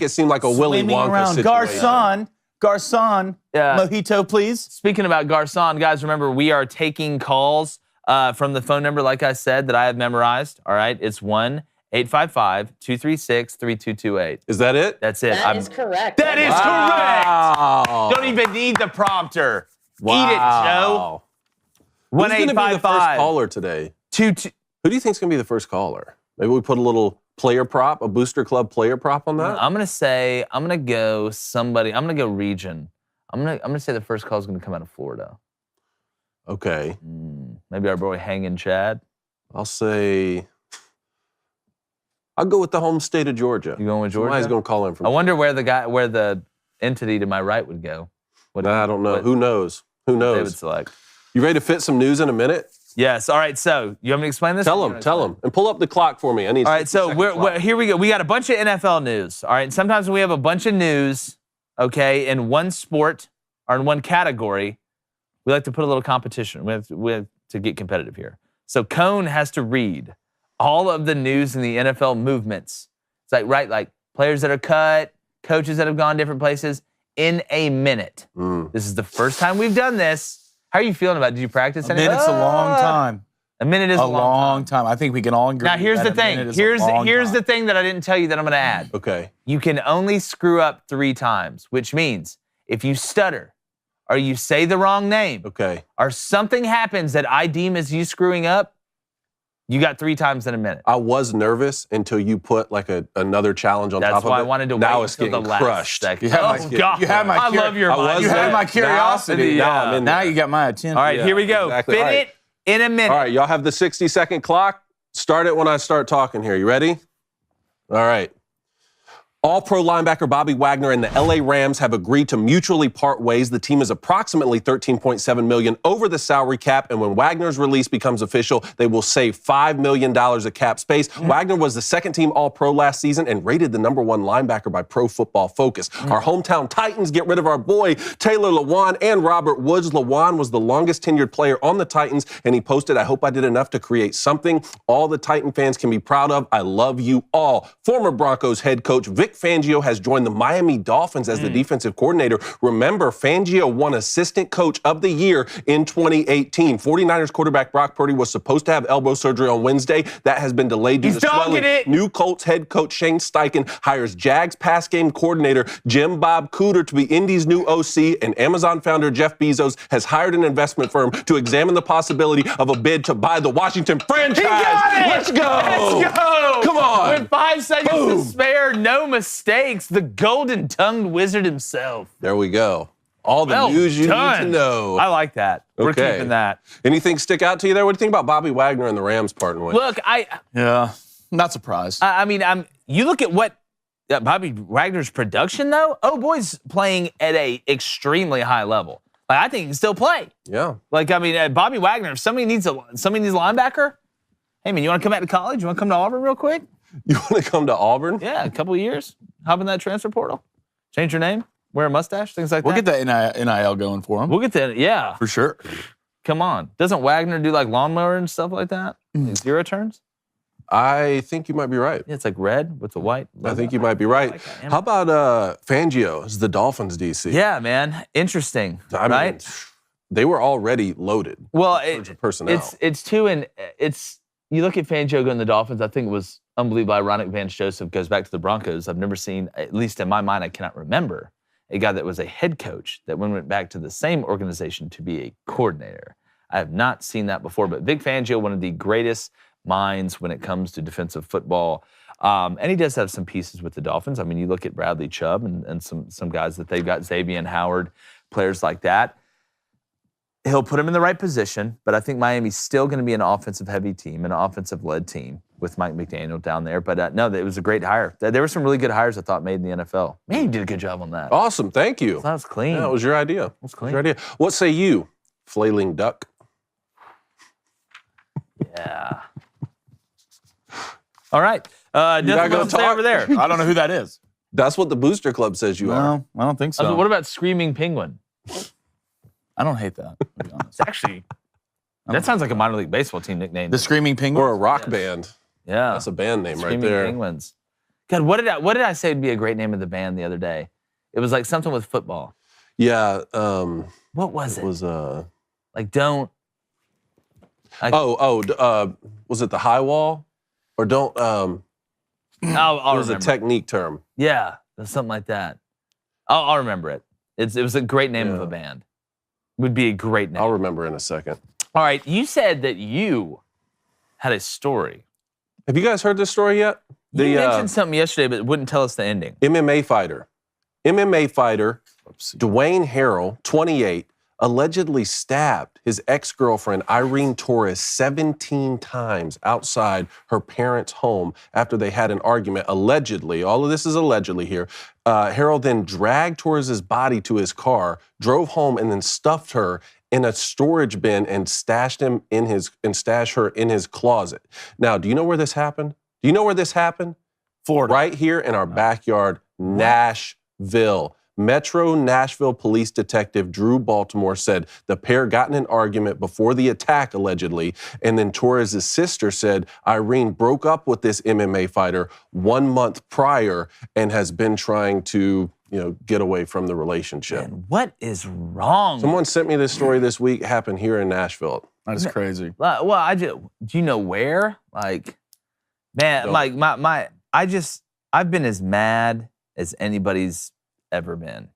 Speaker 3: it seem like a Willy Wonka situation.
Speaker 2: Garcon, mojito, please.
Speaker 1: Speaking about Garcon, guys, remember we are taking calls from the phone number, like I said, that I have memorized. All right, it's 1-855-236-3228.
Speaker 3: Is that it?
Speaker 1: That's it.
Speaker 5: That is correct.
Speaker 1: That is correct. Don't even need the prompter. Eat it, Joe.
Speaker 3: Who's going to be the first caller today? Who do you think is going to be the first caller? Maybe we put a little player prop, a Booster Club player prop on that?
Speaker 1: I'm going to go somebody. I'm going to go region. I'm going to say the first call is going to come out of Florida.
Speaker 3: Okay.
Speaker 1: Maybe our boy Hangin' Chad.
Speaker 3: I'll go with the home state of Georgia.
Speaker 1: You going with Georgia?
Speaker 3: Somebody's going to call in from.
Speaker 1: I wonder where the entity to my right would go.
Speaker 3: I don't know. Who knows? Who knows?
Speaker 1: They would select.
Speaker 3: You ready to fit some news in a minute?
Speaker 1: Yes. All right. So you want me to explain this?
Speaker 3: Tell them, and pull up the clock for me. I need.
Speaker 1: All right. So here we go. We got a bunch of NFL news. All right. And sometimes when we have a bunch of news, okay, in one sport or in one category, we like to put a little competition. We have to get competitive here. So Cone has to read all of the news in the NFL movements. It's like players that are cut, coaches that have gone different places in a minute. This is the first time we've done this. How are you feeling about it? Did you practice anything?
Speaker 2: A minute's a long time.
Speaker 1: A minute is a long
Speaker 2: time. I think we can all agree.
Speaker 1: Now, here's the thing. Here's the thing that I didn't tell you that I'm going to add.
Speaker 3: Okay.
Speaker 1: You can only screw up 3 times, which means if you stutter or you say the wrong name or something happens that I deem as you screwing up, you got 3 times in a minute.
Speaker 3: I was nervous until you put like another challenge on top of it.
Speaker 1: That's why I wanted to wait until the last second.
Speaker 2: God. You had my
Speaker 1: I love your mind.
Speaker 2: You had my curiosity. Now you got my attention.
Speaker 1: All right, here we go.
Speaker 3: Exactly.
Speaker 1: Fit it in a minute.
Speaker 3: All right, y'all have the 60-second clock. Start it when I start talking here. You ready? All right. All-pro linebacker Bobby Wagner and the LA Rams have agreed to mutually part ways. The team is approximately $13.7 million over the salary cap, and when Wagner's release becomes official, they will save $5 million of cap space. Wagner was the second-team All-Pro last season and rated the #1 linebacker by Pro Football Focus. Our hometown Titans get rid of our boy Taylor Lewan and Robert Woods. Lewan was the longest-tenured player on the Titans, and he posted, "I hope I did enough to create something all the Titan fans can be proud of. I love you all." Former Broncos head coach Vic Fangio has joined the Miami Dolphins as the defensive coordinator. Remember, Fangio won Assistant Coach of the Year in 2018. 49ers quarterback Brock Purdy was supposed to have elbow surgery on Wednesday. That has been delayed due to swelling. New Colts head coach Shane Steichen hires Jags pass game coordinator Jim Bob Cooter to be Indy's new OC, and Amazon founder Jeff Bezos has hired an investment firm to examine the possibility of a bid to buy the Washington franchise.
Speaker 1: He got it!
Speaker 3: Let's go!
Speaker 1: Let's go!
Speaker 3: Come on!
Speaker 1: With 5 seconds to spare, no mistakes. The golden-tongued wizard himself.
Speaker 3: There we go. All the news you need to know.
Speaker 1: I like that. We're keeping that.
Speaker 3: Anything stick out to you there? What do you think about Bobby Wagner and the Rams parting ways?
Speaker 1: Look,
Speaker 2: not surprised.
Speaker 1: I mean, you look at what Bobby Wagner's production, though. Oh, boy's playing at a extremely high level. Like, I think he can still play.
Speaker 3: Yeah.
Speaker 1: Like, I mean, Bobby Wagner, if somebody needs a linebacker, hey, man, you want to come back to college? You want to come to Auburn real quick?
Speaker 3: You want to come to Auburn?
Speaker 1: Yeah, a couple of years. Hop in that transfer portal. Change your name. Wear a mustache. Things like that.
Speaker 2: We'll get that NIL going for him.
Speaker 1: We'll get that. Yeah.
Speaker 2: For sure.
Speaker 1: Come on. Doesn't Wagner do like lawnmower and stuff like that? Like 0 turns?
Speaker 3: I think you might be right.
Speaker 1: Yeah, it's like red with the white.
Speaker 3: I think you might be right. How about Fangio as the Dolphins DC?
Speaker 1: Yeah, man. Interesting. Right?
Speaker 3: Mean, they were already loaded.
Speaker 1: Well,
Speaker 3: personnel.
Speaker 1: You look at Fangio going to the Dolphins, I think it was unbelievable. Ironic Vance Joseph goes back to the Broncos. I've never seen, at least in my mind, I cannot remember a guy that was a head coach that went back to the same organization to be a coordinator. I have not seen that before, but Vic Fangio, one of the greatest minds when it comes to defensive football. And he does have some pieces with the Dolphins. I mean, you look at Bradley Chubb and some guys that they've got, Xavier Howard, players like that. He'll put him in the right position, but I think Miami's still going to be an offensive-heavy team, an offensive-led team with Mike McDaniel down there. But no, it was a great hire. There were some really good hires I thought made in the NFL. Man, you did a good job on that.
Speaker 3: Awesome, thank you.
Speaker 1: That was clean.
Speaker 3: Yeah, it was your idea.
Speaker 1: It was clean.
Speaker 3: Your idea. What say you, flailing duck?
Speaker 1: Yeah. All right. Nothing else to say over there.
Speaker 2: I don't know who that is.
Speaker 3: That's what the Booster Club says you are.
Speaker 2: No, I don't think so.
Speaker 1: What about Screaming Penguin?
Speaker 2: I don't hate that, to be honest.
Speaker 1: Actually, that sounds like a minor league baseball team nickname.
Speaker 2: The Screaming Penguin?
Speaker 3: Or a rock band.
Speaker 1: Yeah.
Speaker 3: That's a band name
Speaker 1: Screaming
Speaker 3: right there.
Speaker 1: Penguins. God, what did I say would be a great name of the band the other day? It was like something with football.
Speaker 3: Yeah.
Speaker 1: What was it?
Speaker 3: It was
Speaker 1: like don't.
Speaker 3: Was it the high wall? Or don't
Speaker 1: I'll
Speaker 3: it was
Speaker 1: remember.
Speaker 3: a technique term.
Speaker 1: Yeah, something like that. I'll remember it. It was a great name of a band. Would be a great name.
Speaker 3: I'll remember in a second.
Speaker 1: All right, you said that you had a story.
Speaker 3: Have you guys heard this story yet?
Speaker 1: You mentioned something yesterday, but wouldn't tell us the ending.
Speaker 3: MMA fighter Dwayne Harrell, 28, allegedly stabbed his ex-girlfriend Irene Torres 17 times outside her parents' home after they had an argument. Allegedly, all of this is allegedly here. Harrell then dragged Torres' body to his car, drove home, and then stuffed her in a storage bin and stashed her in his closet. Now, do you know where this happened? Florida. Right here in our backyard, Nashville. Metro Nashville police detective Drew Baltimore said the pair got in an argument before the attack, allegedly, and then Torres' sister said Irene broke up with this MMA fighter 1 month prior and has been trying to, get away from the relationship.
Speaker 1: Man, what is wrong?
Speaker 3: Someone sent me this story this week. It happened here in Nashville.
Speaker 2: That's crazy.
Speaker 1: Well, do you know where? Like, man, I've been as mad as anybody's ever been.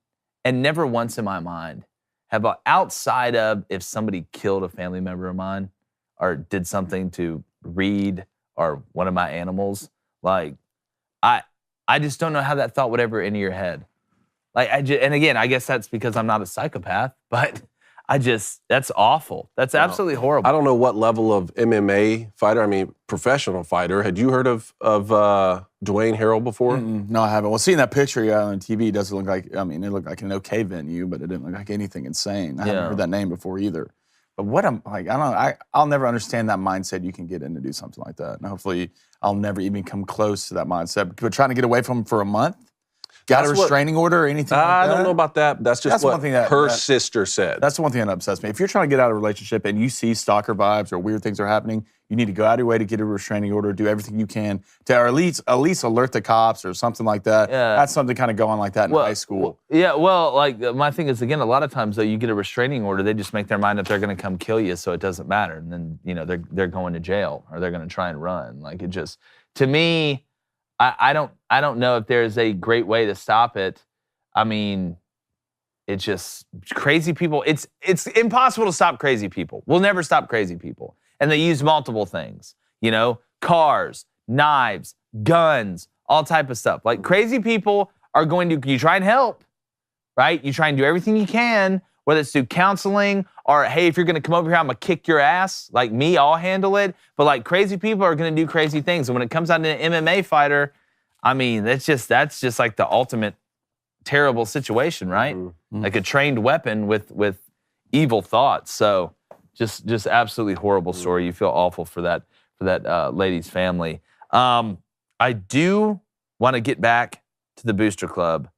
Speaker 1: And never once in my mind have outside of if somebody killed a family member of mine or did something to Reed or one of my animals, like, I just don't know how that thought would ever enter your head. Like, and again, I guess that's because I'm not a psychopath, but that's awful. That's absolutely horrible.
Speaker 3: I don't know what level of MMA fighter, professional fighter. Had you heard of Dwayne Harrell before?
Speaker 2: No, I haven't. Well, seeing that picture you got on TV doesn't look like, it looked like an okay venue, but it didn't look like anything insane. I haven't heard that name before either. But I'll never understand that mindset you can get in to do something like that. And hopefully I'll never even come close to that mindset. But trying to get away from him for a month? Got a restraining order or anything like that?
Speaker 3: I don't know about that. That's just what
Speaker 2: one thing that
Speaker 3: her sister said.
Speaker 2: That's the one thing that upsets me. If you're trying to get out of a relationship and you see stalker vibes or weird things are happening, you need to go out of your way to get a restraining order, do everything you can to or at least alert the cops or something like that.
Speaker 1: Yeah.
Speaker 2: That's something kind of going like that in high school.
Speaker 1: My thing is, again, a lot of times, though, you get a restraining order, they just make their mind up they're going to come kill you, so it doesn't matter. And then, they're going to jail or they're going to try and run. Like, it just, to me, I don't know if there's a great way to stop it. It's just crazy people. It's impossible to stop crazy people. We'll never stop crazy people. And they use multiple things, cars, knives, guns, all type of stuff. Like, crazy people are you try and help, right? You try and do everything you can, whether it's through counseling or, hey, if you're going to come over here, I'm going to kick your ass. Like me, I'll handle it. But like, crazy people are going to do crazy things. And when it comes down to an MMA fighter, that's just like the ultimate terrible situation, right? Mm-hmm. Like a trained weapon with evil thoughts. So just absolutely horrible story. You feel awful for that lady's family. I do want to get back to the Booster Club,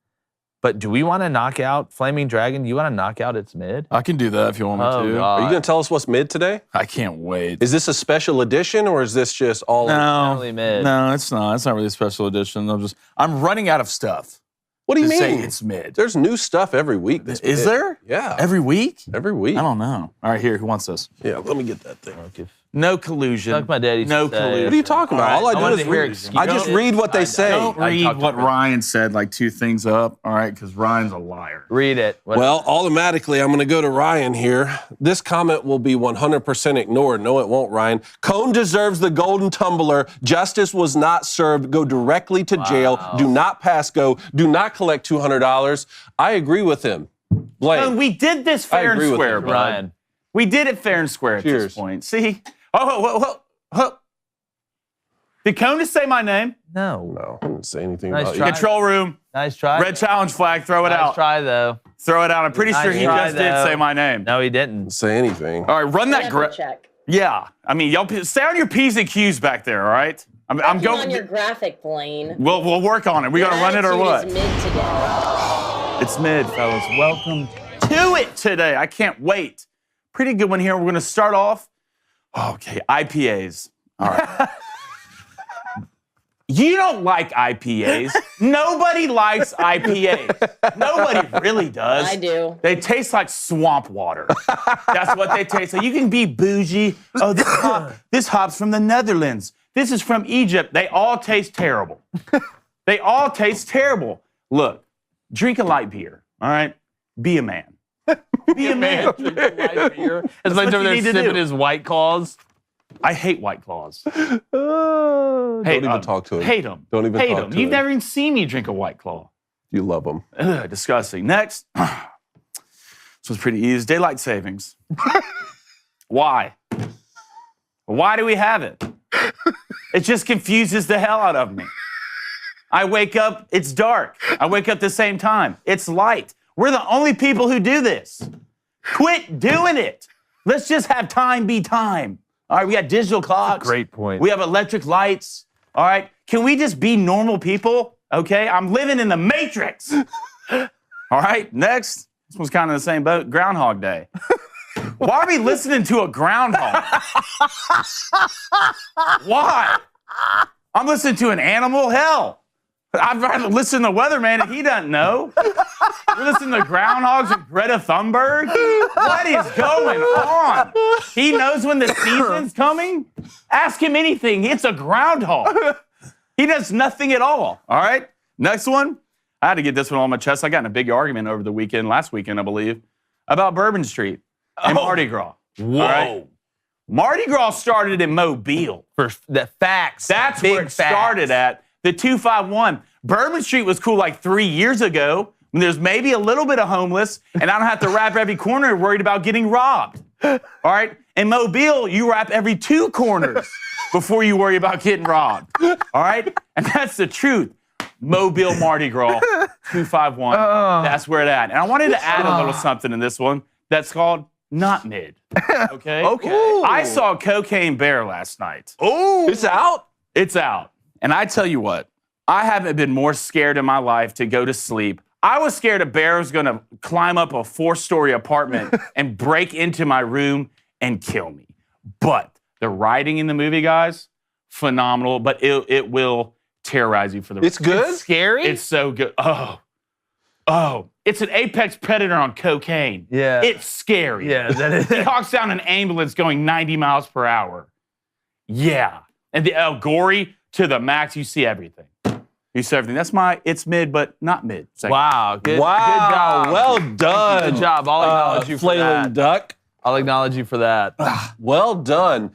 Speaker 1: but do we want to knock out Flaming Dragon? Do you want to knock out its mid?
Speaker 2: I can do that if you want me to.
Speaker 3: God. Are you going to tell us what's mid today?
Speaker 2: I can't wait.
Speaker 3: Is this a special edition or is this just all
Speaker 1: mid?
Speaker 2: No, it's not. It's not really a special edition. I'm running out of stuff.
Speaker 3: What do you mean?
Speaker 2: Say it's mid.
Speaker 3: There's new stuff every week.
Speaker 2: Is there?
Speaker 3: Yeah.
Speaker 2: Every week?
Speaker 3: Every week.
Speaker 2: I don't know. All right, here. Who wants this?
Speaker 3: Yeah, let me get that thing.
Speaker 2: No collusion.
Speaker 1: Like my daddy
Speaker 2: no
Speaker 1: said.
Speaker 2: collusion.
Speaker 3: What are you talking about? All I do is read. I just read what they say.
Speaker 2: Don't read what Ryan said, like 2 things up, all right? Because Ryan's a liar.
Speaker 1: Read it.
Speaker 3: Well, automatically, I'm going to go to Ryan here. This comment will be 100% ignored. No, it won't, Ryan. Cone deserves the golden tumbler. Justice was not served. Go directly to jail. Do not pass go. Do not collect $200. I agree with him. Blame.
Speaker 2: We did this fair and square, Brian. We did it fair and square at this point. See? Oh. Did Cone say my name?
Speaker 1: No.
Speaker 3: I didn't say anything
Speaker 1: Nice
Speaker 3: about
Speaker 1: try.
Speaker 3: you.
Speaker 2: Control room.
Speaker 1: Nice try.
Speaker 2: Red challenge flag. Throw it out.
Speaker 1: Nice try, though.
Speaker 2: Throw it out. I'm pretty sure he
Speaker 1: try,
Speaker 2: just did
Speaker 1: though.
Speaker 2: say my name.
Speaker 1: No, he didn't.
Speaker 3: Didn't say anything.
Speaker 2: All right, run that. Yeah. I mean, y'all stay on your P's and Q's back there, all right? I'm going
Speaker 5: on your graphic, Blaine.
Speaker 2: We'll work on it. We gonna run it or what?
Speaker 5: It's mid today.
Speaker 2: It's mid, fellas. Welcome to it today. I can't wait. Pretty good one here. We're gonna start off. Okay, IPAs. All right. You don't like IPAs. Nobody likes IPAs. Nobody really does.
Speaker 5: I do.
Speaker 2: They taste like swamp water. That's what they taste like. You can be bougie. Oh, this hop's from the Netherlands. This is from Egypt. They all taste terrible. They all taste terrible. Look, drink a light beer, all right? Be a man. Be a man.
Speaker 1: Drink a light beer. It's like over there sipping his White Claws.
Speaker 2: I hate White Claws.
Speaker 3: Don't even talk to him.
Speaker 2: Hate them.
Speaker 3: Don't even
Speaker 2: hate
Speaker 3: talk
Speaker 2: them.
Speaker 3: to
Speaker 2: You've
Speaker 3: him.
Speaker 2: never even seen me drink a White Claw.
Speaker 3: You love them.
Speaker 2: Ugh, disgusting. Next. This was pretty easy. Daylight savings. Why? Why do we have it? It just confuses the hell out of me. I wake up, it's dark. I wake up the same time. It's light. We're the only people who do this. Quit doing it. Let's just have time be time. All right, we got digital clocks.
Speaker 1: Great point.
Speaker 2: We have electric lights. All right, can we just be normal people? Okay, I'm living in the Matrix. All right, next. This one's kind of the same boat. Groundhog Day. Why are we listening to a groundhog? Why? I'm listening to an animal? Hell. I'd rather listen to Weatherman and he doesn't know. We're listening to groundhogs and Greta Thunberg? What is going on? He knows when the season's coming? Ask him anything. It's a groundhog. He does nothing at all right? Next one. I had to get this one on my chest. I got in a big argument over the weekend, last weekend, I believe, about Bourbon Street and Mardi Gras.
Speaker 1: Whoa.
Speaker 2: All right? Mardi Gras started in Mobile.
Speaker 1: For the facts.
Speaker 2: That's
Speaker 1: Big
Speaker 2: where it
Speaker 1: facts.
Speaker 2: started at. The 251. Bourbon Street was cool like 3 years ago when there's maybe a little bit of homeless and I don't have to wrap every corner worried about getting robbed. All right? In Mobile, you wrap every 2 corners before you worry about getting robbed. All right? And that's the truth. Mobile Mardi Gras 251. That's where it at. And I wanted to add a little something in this one that's called not mid. Okay?
Speaker 1: Okay.
Speaker 3: Ooh.
Speaker 2: I saw Cocaine Bear last night.
Speaker 3: Oh, it's out.
Speaker 2: It's out. And I tell you what, I haven't been more scared in my life to go to sleep. I was scared a bear was going to climb up a 4-story apartment and break into my room and kill me. But the writing in the movie, guys, phenomenal. But it will terrorize you for the rest.
Speaker 3: It's good?
Speaker 1: It's scary?
Speaker 2: It's so good. Oh. It's an apex predator on cocaine.
Speaker 1: Yeah.
Speaker 2: It's scary.
Speaker 1: Yeah, that is.
Speaker 2: He hawks down an ambulance going 90 miles per hour. Yeah. And the gory to the max, you see everything. You see everything. That's it's mid, but not mid.
Speaker 1: Wow. Good
Speaker 3: Wow.
Speaker 1: job.
Speaker 3: Well done.
Speaker 1: Good job. I'll acknowledge you for
Speaker 3: Flailing
Speaker 1: that.
Speaker 3: duck.
Speaker 1: I'll acknowledge you for that.
Speaker 3: Well done.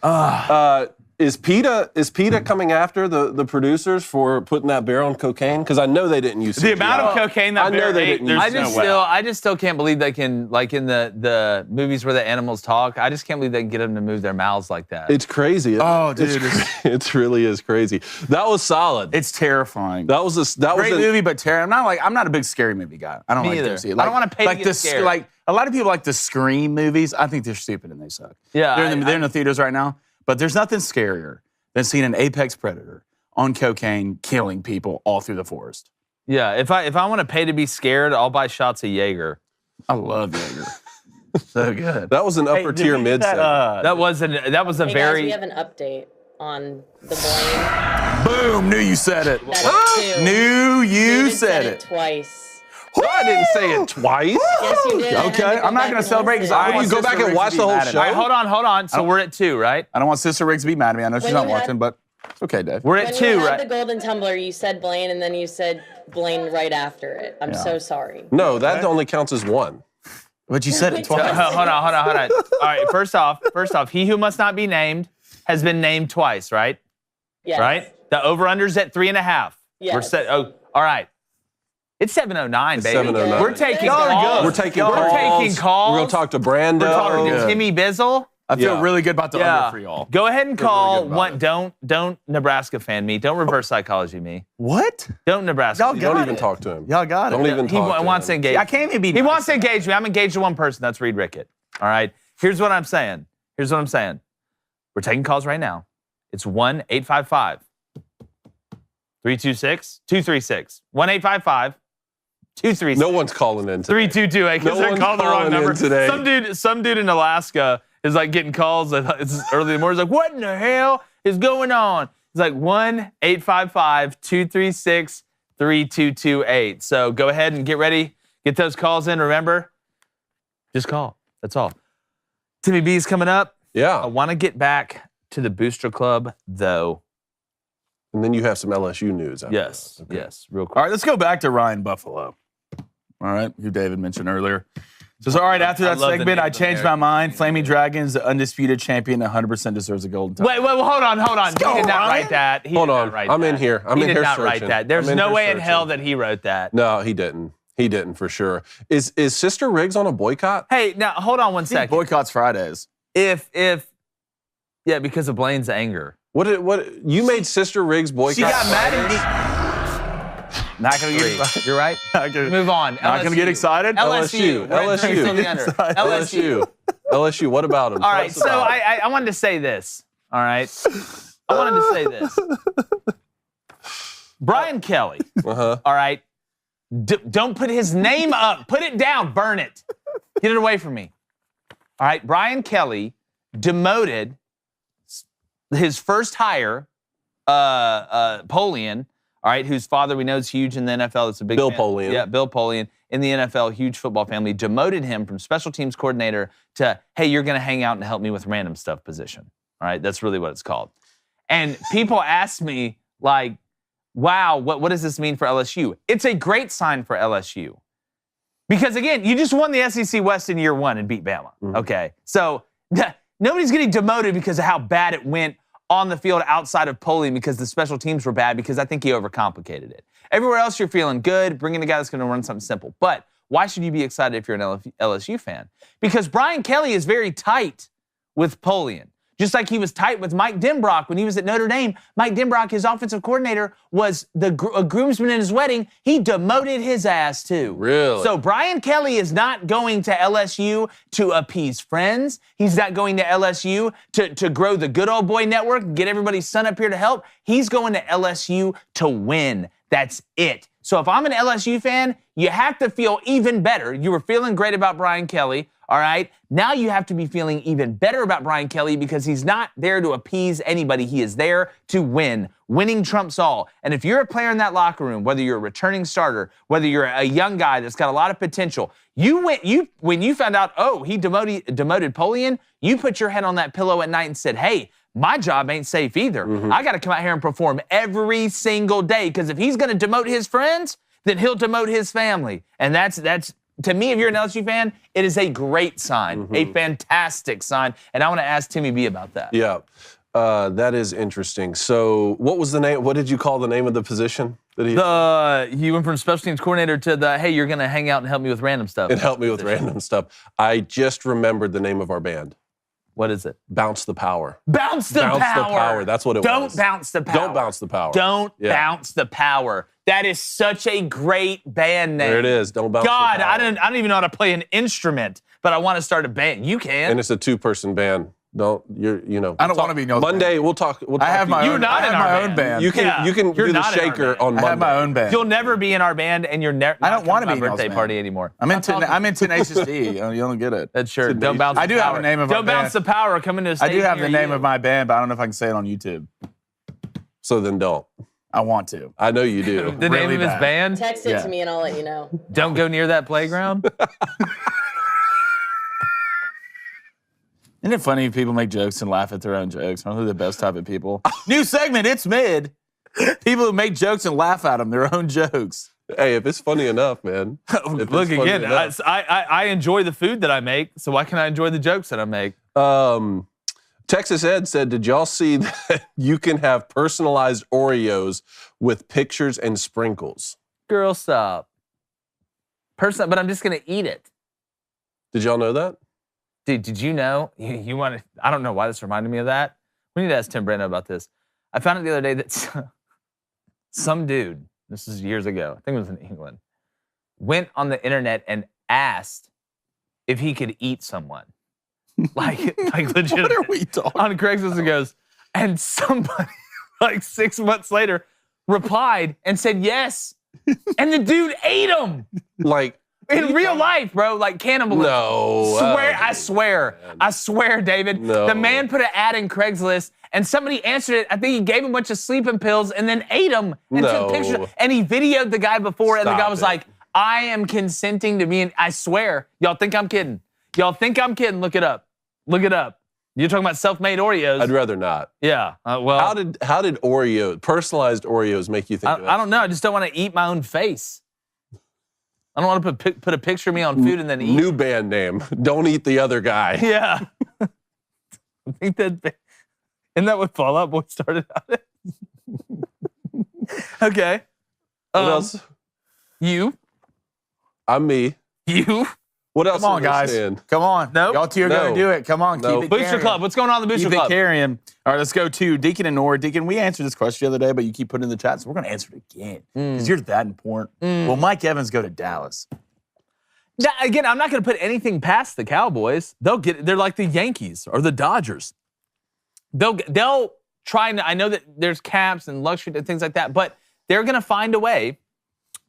Speaker 3: Is PETA coming after the producers for putting that bear on cocaine? Because I know they didn't use
Speaker 2: The amount of cocaine that
Speaker 3: I know
Speaker 2: bear
Speaker 3: they
Speaker 2: ate,
Speaker 3: didn't
Speaker 2: there's
Speaker 3: use
Speaker 2: no way.
Speaker 1: I just still can't believe they can, like in the movies where the animals talk, I just can't believe they can get them to move their mouths like that.
Speaker 3: It's crazy.
Speaker 2: Oh, dude.
Speaker 3: It really is crazy. That was solid.
Speaker 2: It's terrifying.
Speaker 3: That was
Speaker 2: Great movie, but terrible. I'm not a big scary movie guy. I don't
Speaker 1: Me
Speaker 2: like
Speaker 1: either.
Speaker 2: to see it.
Speaker 1: I don't wanna pay to get scared.
Speaker 2: Like a lot of people like the Scream movies. I think they're stupid and they suck.
Speaker 1: Yeah,
Speaker 2: they're in the theaters right now. But there's nothing scarier than seeing an apex predator on cocaine killing people all through the forest.
Speaker 1: Yeah, if I want to pay to be scared, I'll buy shots of Jaeger.
Speaker 2: I love Jaeger. So good.
Speaker 3: That was an upper tier mid segment.
Speaker 1: That was a
Speaker 5: Hey
Speaker 1: very.
Speaker 5: guys, we have an update on the Blaine.
Speaker 2: Boom! Knew you said it.
Speaker 5: That is two.
Speaker 2: Knew you
Speaker 5: David
Speaker 2: said it.
Speaker 5: twice.
Speaker 3: No, I didn't say it twice.
Speaker 5: Yes, you did. I had
Speaker 2: Okay,
Speaker 5: to
Speaker 2: I'm not
Speaker 5: back
Speaker 2: gonna
Speaker 5: and
Speaker 2: celebrate 'cause
Speaker 5: listen.
Speaker 2: I
Speaker 3: Will
Speaker 2: want
Speaker 3: you go
Speaker 2: Sister
Speaker 3: back and
Speaker 2: Riggs
Speaker 3: watch
Speaker 2: to
Speaker 3: the
Speaker 2: be
Speaker 3: whole
Speaker 2: mad at
Speaker 3: show?
Speaker 2: me.
Speaker 1: All right, hold on. So we're at 2, right?
Speaker 2: I don't want Sister Riggs to be mad at me. I know she's
Speaker 5: When
Speaker 2: not
Speaker 5: you had-
Speaker 2: watching, but it's okay, Dave.
Speaker 1: We're at
Speaker 5: When
Speaker 1: 2,
Speaker 5: you had
Speaker 1: right?
Speaker 5: the golden tumbler, you said Blaine, and then you said Blaine right after it. I'm so sorry.
Speaker 3: No, that only counts as one.
Speaker 2: But you said it twice.
Speaker 1: Hold on. All right, first off, he who must not be named has been named twice, right?
Speaker 5: Yes.
Speaker 1: Right? The over-under's at 3.5.
Speaker 5: Yes.
Speaker 1: We're set. Oh, all right. It's 7:09, baby.
Speaker 3: 7:09.
Speaker 1: We're taking
Speaker 5: Y'all are
Speaker 1: calls.
Speaker 5: good.
Speaker 3: We're taking
Speaker 1: We're
Speaker 3: calls.
Speaker 1: taking calls.
Speaker 3: We're going to talk to Brando.
Speaker 1: We're talking to
Speaker 2: good.
Speaker 1: Timmy Bizzle.
Speaker 2: I feel
Speaker 3: Yeah.
Speaker 2: really good about the
Speaker 1: Yeah.
Speaker 2: under for y'all.
Speaker 1: Go ahead and
Speaker 2: Feel really
Speaker 1: call.
Speaker 2: good about it.
Speaker 1: Don't Nebraska fan me. Don't reverse psychology me.
Speaker 2: What?
Speaker 1: Don't Nebraska.
Speaker 2: Y'all
Speaker 1: me.
Speaker 2: got
Speaker 3: Don't even
Speaker 2: it.
Speaker 3: talk to him.
Speaker 2: Y'all got it.
Speaker 3: Don't even
Speaker 1: He
Speaker 3: talk to
Speaker 1: wants to
Speaker 3: him.
Speaker 1: engage.
Speaker 2: I can't even be.
Speaker 1: He
Speaker 2: nice
Speaker 1: wants to
Speaker 2: about it.
Speaker 1: engage me. I'm engaged to one person. That's Reed Rickett. All right. Here's what I'm saying. We're taking calls right now. It's 1-855-326-236. 1-855-236.
Speaker 3: No one's calling in today.
Speaker 1: 3228 because they're calling the wrong number
Speaker 3: today.
Speaker 1: Some dude in Alaska is like getting calls. It's early in the morning. He's like, what in the hell is going on? It's like 1-855-236-3228. So go ahead and get ready. Get those calls in. Remember, just call. That's all. Timmy B's coming up.
Speaker 3: Yeah.
Speaker 1: I want to get back to the Booster Club, though.
Speaker 3: And then you have some LSU news.
Speaker 1: Yes, yes, real quick.
Speaker 2: All right, let's go back to Ryan Buffalo. All right, who David mentioned earlier. Says, all right, after that segment, I changed my mind. Flaming Dragons, the undisputed champion, 100% deserves a golden title.
Speaker 1: Wait, hold on. He did not write that.
Speaker 3: Hold on. I'm in here. I'm in here
Speaker 1: He did not write
Speaker 3: searching.
Speaker 1: that. There's no way in hell that he wrote that.
Speaker 3: No, he didn't. He didn't for sure. Is Sister Riggs on a boycott?
Speaker 1: Hey, now hold on one second.
Speaker 2: Boycotts Fridays.
Speaker 1: Yeah, because of Blaine's anger.
Speaker 3: What you made Sister Riggs boycott?
Speaker 1: She got mad at me.
Speaker 2: Not gonna get excited.
Speaker 1: You're right. Move on.
Speaker 2: Not gonna get excited.
Speaker 1: LSU.
Speaker 3: LSU. What about him?
Speaker 1: All right. So I wanted to say this. All right. I wanted to say this. Brian Kelly.
Speaker 3: Uh-huh.
Speaker 1: All right. Don't put his name up. Put it down. Burn it. Get it away from me. All right. Brian Kelly demoted his first hire, Polian, all right, whose father we know is huge in the NFL. It's a big
Speaker 3: Bill
Speaker 1: fan.
Speaker 3: Polian.
Speaker 1: Yeah, Bill Polian in the NFL, huge football family, demoted him from special teams coordinator to, hey, you're going to hang out and help me with random stuff position. All right, that's really what it's called. And people ask me, like, wow, what does this mean for LSU? It's a great sign for LSU. Because, again, you just won the SEC West in year one and beat Bama, okay? So nobody's getting demoted because of how bad it went on the field outside of Polian because the special teams were bad because I think he overcomplicated it. Everywhere else you're feeling good, bringing a guy that's going to run something simple. But why should you be excited if you're an LSU fan? Because Brian Kelly is very tight with Polian. Just like he was tight with Mike Denbrock when he was at Notre Dame. Mike Denbrock, his offensive coordinator, was a groomsman in his wedding. He demoted his ass too.
Speaker 3: Really?
Speaker 1: So Brian Kelly is not going to LSU to appease friends. He's not going to LSU to grow the good old boy network and get everybody's son up here to help. He's going to LSU to win. That's it. So if I'm an LSU fan, you have to feel even better. You were feeling great about Brian Kelly. All right, now you have to be feeling even better about Brian Kelly because he's not there to appease anybody. He is there to win. Winning trumps all. And if you're a player in that locker room, whether you're a returning starter, whether you're a young guy that's got a lot of potential, when you found out, oh, he demoted Polian, you put your head on that pillow at night and said, hey, my job ain't safe either. I got to come out here and perform every single day because if he's going to demote his friends, then he'll demote his family. And that's to me, if you're an LSU fan, it is a great sign, a fantastic sign. And I want to ask Timmy B about that.
Speaker 3: Yeah, that is interesting. So what was the name? What did you call the name of the position? That
Speaker 1: he went from special teams coordinator to the, hey, you're going to hang out and help me with random stuff.
Speaker 3: And help me with random stuff. I just remembered the name of our band.
Speaker 1: What is it?
Speaker 3: Bounce the Power.
Speaker 1: Bounce the Power.
Speaker 3: That's what it was.
Speaker 1: Don't bounce the power.
Speaker 3: Don't bounce the power.
Speaker 1: Don't bounce the power. That is such a great band name.
Speaker 3: There it is. Don't bounce the power.
Speaker 1: God, I don't even know how to play an instrument, but I want to start a band. You can.
Speaker 3: And it's a 2-person band.
Speaker 2: I don't want to be no
Speaker 3: Monday.
Speaker 2: band.
Speaker 3: We'll talk.
Speaker 2: I have my
Speaker 1: You're
Speaker 2: own.
Speaker 1: not
Speaker 2: I
Speaker 1: in
Speaker 2: have
Speaker 1: our
Speaker 2: my
Speaker 1: band.
Speaker 2: own band.
Speaker 3: You can
Speaker 1: You're
Speaker 3: do the
Speaker 1: not in our
Speaker 3: shaker
Speaker 1: band.
Speaker 3: on Monday.
Speaker 2: I have my own band.
Speaker 1: You'll never be in our band, and you're never.
Speaker 2: I don't want to be
Speaker 1: in
Speaker 2: in
Speaker 1: our birthday
Speaker 2: y'all's
Speaker 1: party
Speaker 2: band.
Speaker 1: anymore.
Speaker 2: I'm in Tenacious D. You don't get it.
Speaker 1: That's sure. Don't bounce.
Speaker 2: I do
Speaker 1: the
Speaker 2: have
Speaker 1: power.
Speaker 2: a name of my
Speaker 1: Don't bounce
Speaker 2: band.
Speaker 1: the power. Coming to a
Speaker 2: I
Speaker 1: stage
Speaker 2: do have
Speaker 1: near
Speaker 2: the name
Speaker 1: you.
Speaker 2: of my band, but I don't know if I can say it on YouTube.
Speaker 3: So then don't.
Speaker 2: I want to.
Speaker 3: I know you do.
Speaker 1: The name
Speaker 2: Really
Speaker 1: of his
Speaker 2: bad.
Speaker 1: band.
Speaker 5: Text it to me and I'll let you know.
Speaker 1: Don't go near that playground.
Speaker 2: Isn't it funny if people make jokes and laugh at their own jokes? Aren't they the best type of people? New segment, It's Mid. People who make jokes and laugh at them, their own jokes.
Speaker 3: Hey, if it's funny enough, man.
Speaker 1: Look again. I enjoy the food that I make, so why can't I enjoy the jokes that I make?
Speaker 3: Texas Ed said, did y'all see that you can have personalized Oreos with pictures and sprinkles?
Speaker 1: Girl, stop. But I'm just gonna eat it.
Speaker 3: Did y'all know that?
Speaker 1: Dude, did you know? You want to? I don't know why this reminded me of that. We need to ask Tim Brando about this. I found out the other day that some dude, this is years ago, I think it was in England, went on the internet and asked if he could eat someone. Like legit.
Speaker 2: What are we talking
Speaker 1: On Craigslist it goes, and somebody like 6 months later replied and said yes. And the dude ate him.
Speaker 3: Like
Speaker 1: in real life, bro, like cannibalism.
Speaker 3: No.
Speaker 1: I swear, David.
Speaker 3: No.
Speaker 1: The man put an ad in Craigslist and somebody answered it. I think he gave him a bunch of sleeping pills and then ate them and took pictures. And he videoed the guy before and the guy was like, I am consenting to be I swear. Y'all think I'm kidding. Look it up. You're talking about self-made Oreos.
Speaker 3: I'd rather not.
Speaker 1: Yeah. Well,
Speaker 3: how did personalized Oreos make you think of that?
Speaker 1: I don't know. I just don't want to eat my own face. I don't want to put a picture of me on food and then eat.
Speaker 3: New band name. Don't eat the other guy.
Speaker 1: Yeah. I think isn't that what Fall Out Boy started out as? Okay.
Speaker 3: What else?
Speaker 1: You.
Speaker 3: I'm me.
Speaker 1: You.
Speaker 3: What else?
Speaker 2: Come on, guys. Come on.
Speaker 1: Nope.
Speaker 2: Y'all two are going to do it. Come on. Keep it
Speaker 1: Booster Club. What's going on in the Booster Club?
Speaker 2: Keep it carrying. All right, let's go to Deacon and Nora. Deacon, we answered this question the other day, but you keep putting it in the chat, so we're going to answer it again because you're that important. Will Mike Evans go to Dallas?
Speaker 1: Now, again, I'm not going to put anything past the Cowboys. They're like the Yankees or the Dodgers. They'll try and I know that there's caps and luxury and things like that, but they're going to find a way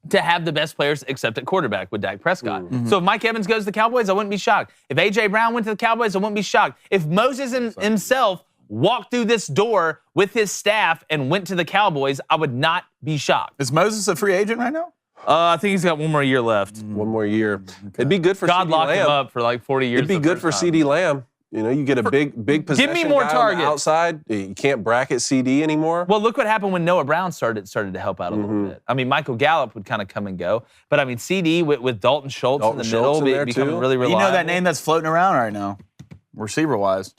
Speaker 1: to have the best players except at quarterback with Dak Prescott. So if Mike Evans goes to the Cowboys, I wouldn't be shocked. If A.J. Brown went to the Cowboys, I wouldn't be shocked. If Moses himself walked through this door with his staff and went to the Cowboys, I would not be shocked.
Speaker 2: Is Moses a free agent right now?
Speaker 1: I think he's got one more year left.
Speaker 3: One more year. Okay. It'd be good for
Speaker 1: God
Speaker 3: CeeDee
Speaker 1: locked
Speaker 3: Lamb.
Speaker 1: him up for like 40 years.
Speaker 3: It'd be good for CeeDee Lamb. You know, you get a big possession
Speaker 1: Give me more
Speaker 3: guy on
Speaker 1: targets.
Speaker 3: the outside. You can't bracket CD anymore.
Speaker 1: Well, look what happened when Noah Brown started to help out a little bit. I mean, Michael Gallup would kind of come and go, but I mean, CD with Dalton Schultz in the middle becoming really reliable.
Speaker 2: You know that name that's floating around right now, receiver-wise?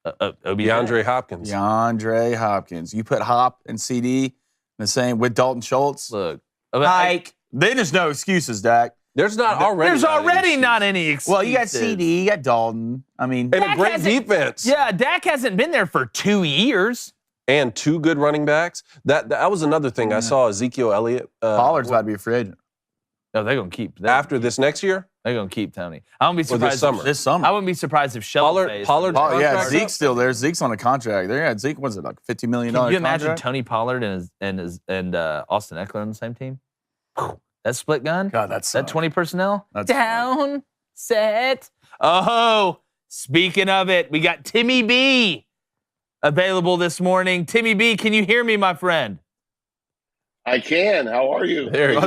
Speaker 3: DeAndre Hopkins.
Speaker 2: DeAndre Hopkins. You put Hop and CD the same with Dalton Schultz.
Speaker 1: Look,
Speaker 2: then there's no excuses, Dak.
Speaker 3: There's already
Speaker 1: not any excuses.
Speaker 2: Well, you got CD, you got Dalton. I mean,
Speaker 3: and a great defense.
Speaker 1: Yeah, Dak hasn't been there for 2 years.
Speaker 3: And 2 good running backs. That was another thing. I saw Ezekiel Elliott.
Speaker 2: Pollard's about to be a free agent.
Speaker 1: No, they're going to keep.
Speaker 3: After this next year?
Speaker 1: They're going to keep Tony. I wouldn't be surprised.
Speaker 2: This summer.
Speaker 1: I wouldn't be surprised if Shelton
Speaker 2: yeah, Zeke's still there. Zeke's on a contract. There, Zeke, what's it, like $50 million
Speaker 1: Can you imagine
Speaker 2: contract?
Speaker 1: Tony Pollard and Austin Eckler on the same team? That split gun?
Speaker 2: God, that's
Speaker 1: that 20 personnel?
Speaker 2: That's
Speaker 1: down, set. Oh, speaking of it, we got Timmy B available this morning. Timmy B, can you hear me, my friend?
Speaker 6: I can. How are you?
Speaker 3: There you go.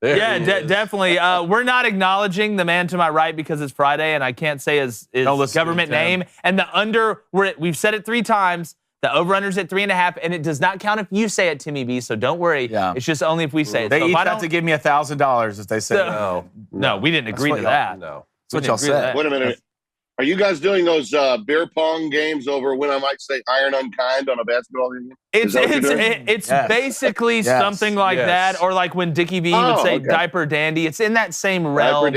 Speaker 1: Yeah, definitely. We're not acknowledging the man to my right because it's Friday and I can't say his government name. And the under, we've said it 3 times. The over-under's at 3.5, and it does not count if you say it, Timmy B, so don't worry. Yeah. It's just only if we say it.
Speaker 2: They
Speaker 1: so
Speaker 2: each have to give me $1,000 if they say no.
Speaker 1: No, we didn't agree to that.
Speaker 3: No.
Speaker 2: That's what y'all said.
Speaker 6: Wait a minute. Are you guys doing those beer pong games over when I might say iron unkind on a basketball game?
Speaker 1: It's basically something like that, or like when Dickie V would say diaper dandy. It's in that same realm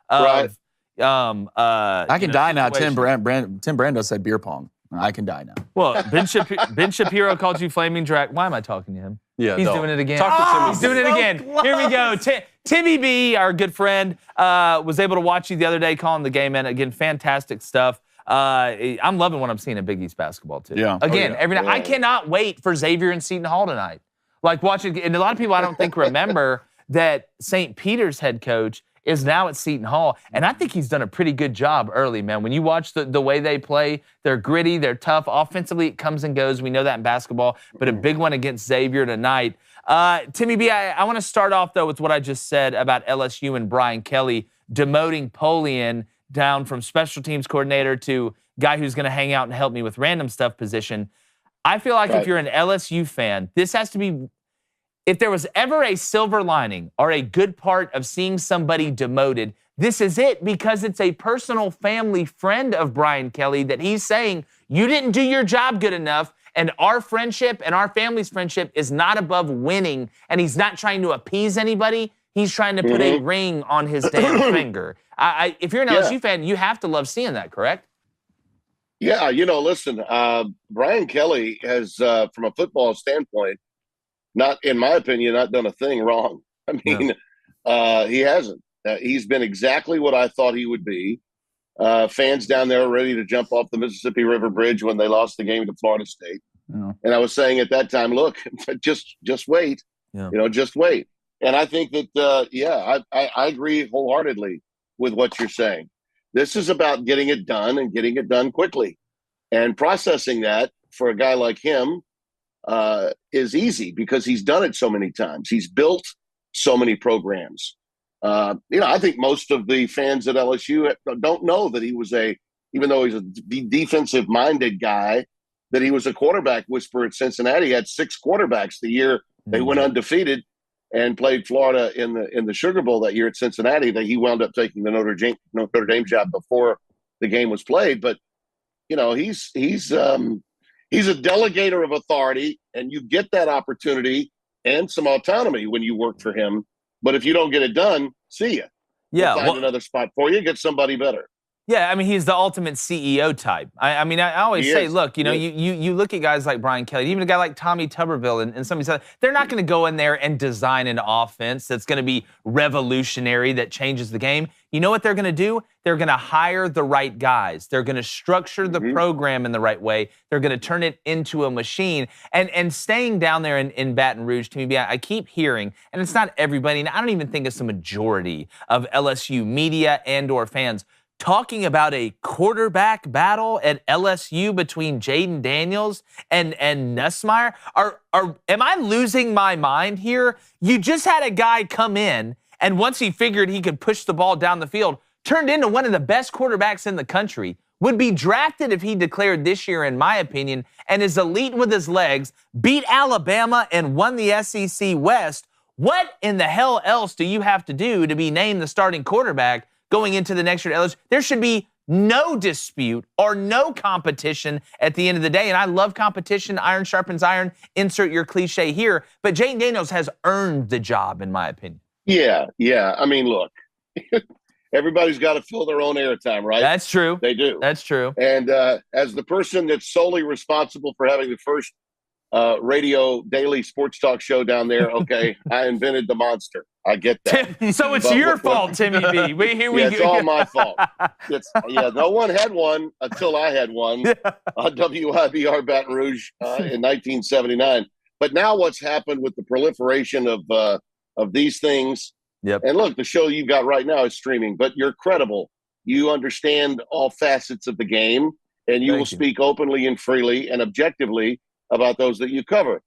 Speaker 1: of
Speaker 2: I can die now. Tim Brando said beer pong. I can die now.
Speaker 1: Well, Ben Shapiro called you flaming dragon. Why am I talking to him?
Speaker 3: Yeah,
Speaker 1: he's doing it again.
Speaker 3: He's
Speaker 1: doing it again. Here we go. Timmy B, our good friend, was able to watch you the other day calling the game, and again, fantastic stuff. I'm loving what I'm seeing in Big East basketball too. Yeah. Again, every night. I cannot wait for Xavier and Seton Hall tonight. Like watching, and a lot of people I don't think remember that St. Peter's head coach is now at Seton Hall, and I think he's done a pretty good job early, man. When you watch the way they play, they're gritty, they're tough. Offensively, it comes and goes. We know that in basketball, but a big one against Xavier tonight. Timmy B, I want to start off, though, with what I just said about LSU and Brian Kelly demoting Polian down from special teams coordinator to guy who's going to hang out and help me with random stuff position. I feel like if you're an LSU fan, this has to be... If there was ever a silver lining or a good part of seeing somebody demoted, this is it, because it's a personal family friend of Brian Kelly that he's saying, you didn't do your job good enough, and our friendship and our family's friendship is not above winning, and he's not trying to appease anybody. He's trying to put a ring on his damn finger. If you're an LSU fan, you have to love seeing that, correct?
Speaker 6: Yeah, listen, Brian Kelly has, from a football standpoint, not, in my opinion, not done a thing wrong. I mean, he hasn't. He's been exactly what I thought he would be. Fans down there are ready to jump off the Mississippi River Bridge when they lost the game to Florida State. Yeah. And I was saying at that time, look, just wait. Yeah. Just wait. And I think that, I agree wholeheartedly with what you're saying. This is about getting it done and getting it done quickly. And processing that for a guy like him is easy because he's done it so many times. He's built so many programs. I think most of the fans at LSU don't know that he was even though he's a defensive-minded guy, that he was a quarterback whisperer at Cincinnati. He had 6 quarterbacks the year they went undefeated and played Florida in the Sugar Bowl that year at Cincinnati. That he wound up taking the Notre Dame job before the game was played. But he's a delegator of authority, and you get that opportunity and some autonomy when you work for him. But if you don't get it done, see ya.
Speaker 1: Yeah,
Speaker 6: we'll find another spot for you. Get somebody better.
Speaker 1: Yeah, I mean, he's the ultimate CEO type. I always say, look, you look at guys like Brian Kelly, even a guy like Tommy Tuberville, and somebody said they're not going to go in there and design an offense that's going to be revolutionary, that changes the game. You know what they're going to do? They're going to hire the right guys. They're going to structure the program in the right way. They're going to turn it into a machine. And staying down there in Baton Rouge, to me, I keep hearing, and it's not everybody, and I don't even think it's the majority of LSU media and or fans, talking about a quarterback battle at LSU between Jaden Daniels and Nussmeier. Am I losing my mind here? You just had a guy come in, and once he figured he could push the ball down the field, turned into one of the best quarterbacks in the country, would be drafted if he declared this year, in my opinion, and is elite with his legs, beat Alabama and won the SEC West. What in the hell else do you have to do to be named the starting quarterback going into the next year at LSU? There should be no dispute or no competition at the end of the day. And I love competition. Iron sharpens iron. Insert your cliche here. But Jaden Daniels has earned the job, in my opinion.
Speaker 6: Yeah. I mean, look, everybody's got to fill their own airtime, right?
Speaker 1: That's true.
Speaker 6: They do.
Speaker 1: That's true.
Speaker 6: And as the person that's solely responsible for having the first radio daily sports talk show down there, okay, I invented the monster. I get that.
Speaker 1: So it's your fault, Timmy B.
Speaker 6: It's all my fault. No one had one until I had one on WIBR Baton Rouge in 1979. But now what's happened with the proliferation of these things, and look, the show you've got right now is streaming, but you're credible. You understand all facets of the game, and you will speak openly and freely and objectively about those that you cover.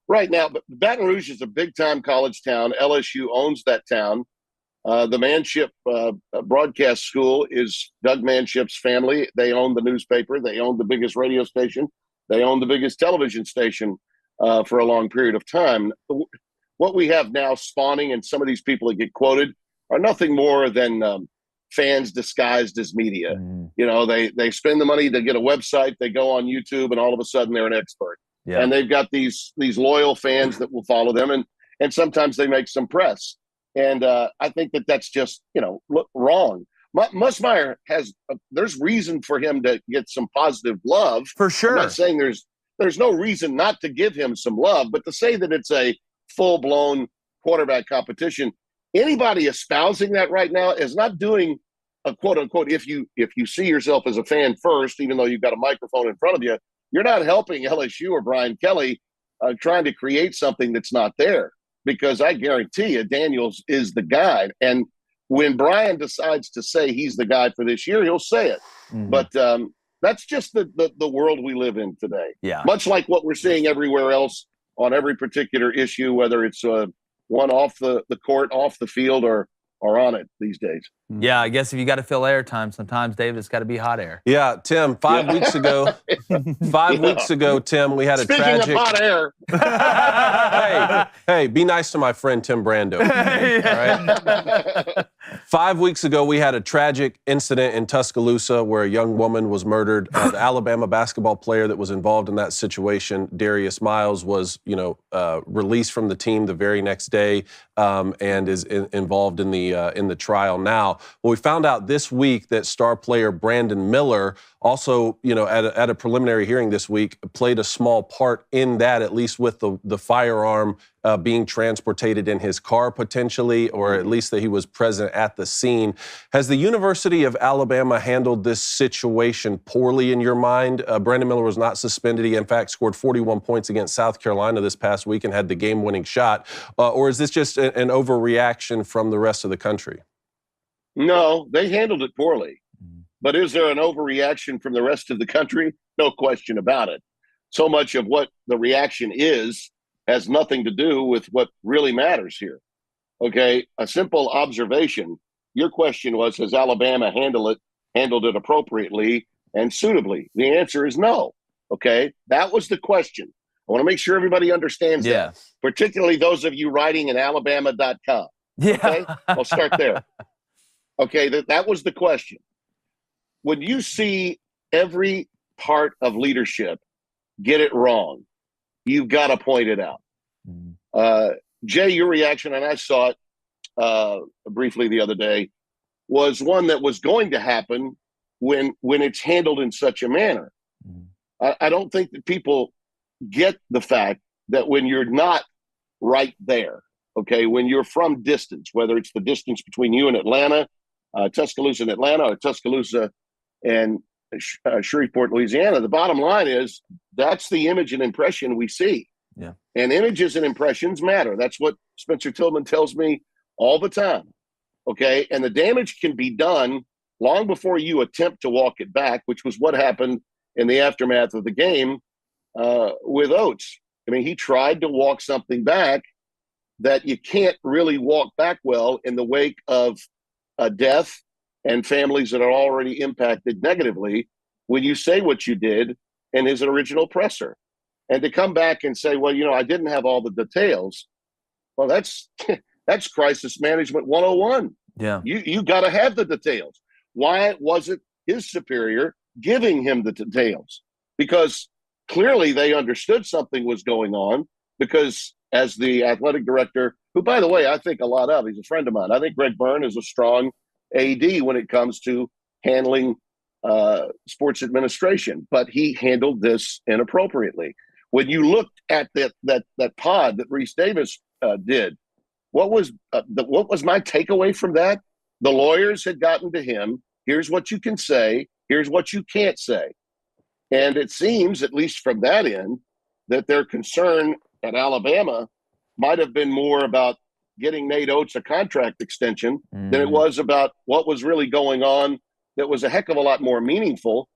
Speaker 6: Right now, but Baton Rouge is a big-time college town. LSU owns that town. The Manship broadcast school is Doug Manship's family. They own the newspaper. They own the biggest radio station. They own the biggest television station for a long period of time. What we have now spawning, and some of these people that get quoted, are nothing more than fans disguised as media. They spend the money to get a website. They go on YouTube, and all of a sudden they're an expert. Yeah. And they've got these loyal fans that will follow them, and sometimes they make some press. And I think that's just wrong. Nussmeier there's reason for him to get some positive love.
Speaker 1: For sure.
Speaker 6: I'm not saying there's no reason not to give him some love, but to say that it's a full-blown quarterback competition, anybody espousing that right now is not doing a quote-unquote, if you see yourself as a fan first, even though you've got a microphone in front of you, you're not helping LSU or Brian Kelly trying to create something that's not there, because I guarantee you Daniels is the guy. And when Brian decides to say he's the guy for this year, he'll say it. But that's just the world we live in today.
Speaker 1: Yeah.
Speaker 6: Much like what we're seeing everywhere else on every particular issue, whether it's one off the court, off the field, or on it these days.
Speaker 1: Yeah, I guess if you got to fill airtime, sometimes, David, it's got to be hot air.
Speaker 3: Yeah, Tim, 5 weeks ago, Tim, we had a tragic.
Speaker 6: Speaking of hot
Speaker 3: air. hey, be nice to my friend Tim Brando. All right? 5 weeks ago, we had a tragic incident in Tuscaloosa where a young woman was murdered. The Alabama basketball player that was involved in that situation, Darius Miles, was released from the team the very next day and is involved in the trial now. Well, we found out this week that star player Brandon Miller also, at a preliminary hearing this week, played a small part in that, at least with the firearm being transported in his car potentially, or at least that he was present at the scene. Has the University of Alabama handled this situation poorly in your mind? Brandon Miller was not suspended. He, in fact, scored 41 points against South Carolina this past week and had the game-winning shot. Or is this just an overreaction from the rest of the country?
Speaker 6: No, they handled it poorly. But is there an overreaction from the rest of the country? No question about it. So much of what the reaction is has nothing to do with what really matters here. Okay, a simple observation. Your question was, has Alabama handled it appropriately and suitably? The answer is no. Okay, that was the question. I want to make sure everybody understands that, particularly those of you writing in alabama.com.
Speaker 1: Yeah.
Speaker 6: Okay, I'll start there. Okay, that was the question. When you see every part of leadership get it wrong, you've got to point it out. Jay, your reaction, and I saw it briefly the other day, was one that was going to happen when it's handled in such a manner. I don't think that people get the fact that when you're not right there, okay, when you're from distance, whether it's the distance between you and Atlanta, Tuscaloosa and Atlanta, or Tuscaloosa and Shreveport, Louisiana, the bottom line is that's the image and impression we see.
Speaker 1: Yeah.
Speaker 6: And images and impressions matter. That's what Spencer Tillman tells me all the time. Okay. And the damage can be done long before you attempt to walk it back, which was what happened in the aftermath of the game with Oates. I mean, he tried to walk something back that you can't really walk back well in the wake of a death and families that are already impacted negatively when you say what you did in his original presser. And to come back and say, well, I didn't have all the details. Well, that's crisis management 101.
Speaker 1: Yeah.
Speaker 6: You got to have the details. Why wasn't his superior giving him the details? Because clearly they understood something was going on, because as the athletic director, who, by the way, I think a lot of, he's a friend of mine. I think Greg Byrne is a strong AD when it comes to handling sports administration, but he handled this inappropriately. When you looked at that pod that Reese Davis did, what was my takeaway from that? The lawyers had gotten to him. Here's what you can say. Here's what you can't say. And it seems, at least from that end, that their concern at Alabama might have been more about getting Nate Oates a contract extension than it was about what was really going on that was a heck of a lot more meaningful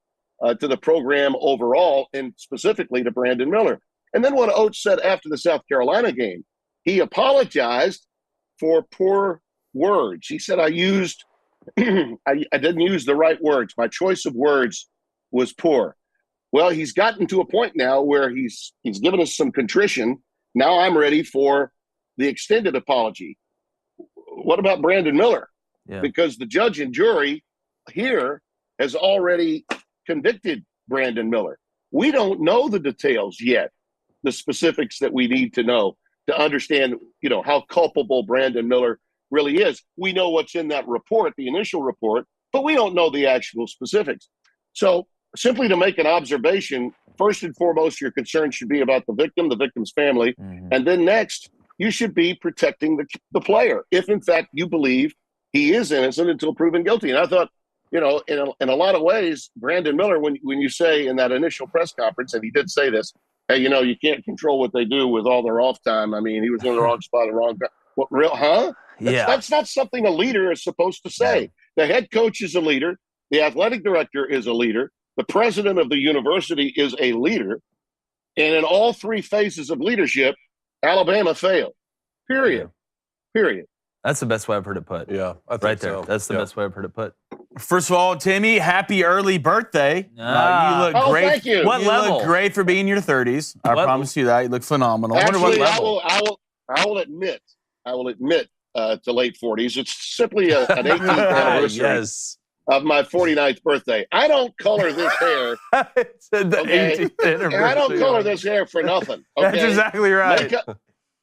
Speaker 6: to the program overall, and specifically to Brandon Miller. And then what Oates said after the South Carolina game, he apologized for poor words. He said, I didn't use the right words. My choice of words was poor. Well, he's gotten to a point now where he's given us some contrition. Now I'm ready for the extended apology. What about Brandon Miller?
Speaker 1: Yeah.
Speaker 6: Because the judge and jury here has already convicted Brandon Miller. We don't know the details yet, the specifics that we need to know to understand, how culpable Brandon Miller really is. We know what's in that report, the initial report, but we don't know the actual specifics. So simply to make an observation, first and foremost, your concern should be about the victim, the victim's family. And then next, you should be protecting the player, if in fact you believe he is innocent until proven guilty. And I thought, in a lot of ways, Brandon Miller, when you say in that initial press conference, and he did say this, hey, you can't control what they do with all their off time. I mean, he was in the wrong spot at the wrong time. What, real, huh? That's not something a leader is supposed to say. The head coach is a leader. The athletic director is a leader. The president of the university is a leader. And in all three phases of leadership, Alabama failed. Period.
Speaker 1: That's the best way I've heard it put.
Speaker 3: Yeah, I think
Speaker 1: right there.
Speaker 3: so.
Speaker 1: That's the best way I've heard it put.
Speaker 2: First of all, Timmy, happy early birthday. You look great.
Speaker 6: Thank you.
Speaker 1: What
Speaker 2: You
Speaker 1: level?
Speaker 2: look great for being in your 30s. I promise you that. You look phenomenal.
Speaker 6: Actually,
Speaker 2: I wonder what level.
Speaker 6: I will admit to late 40s. It's simply an 18th anniversary of my 49th birthday. I don't color this hair.
Speaker 1: It's the 18th anniversary.
Speaker 6: And I don't color this hair for nothing. Okay?
Speaker 2: That's exactly right.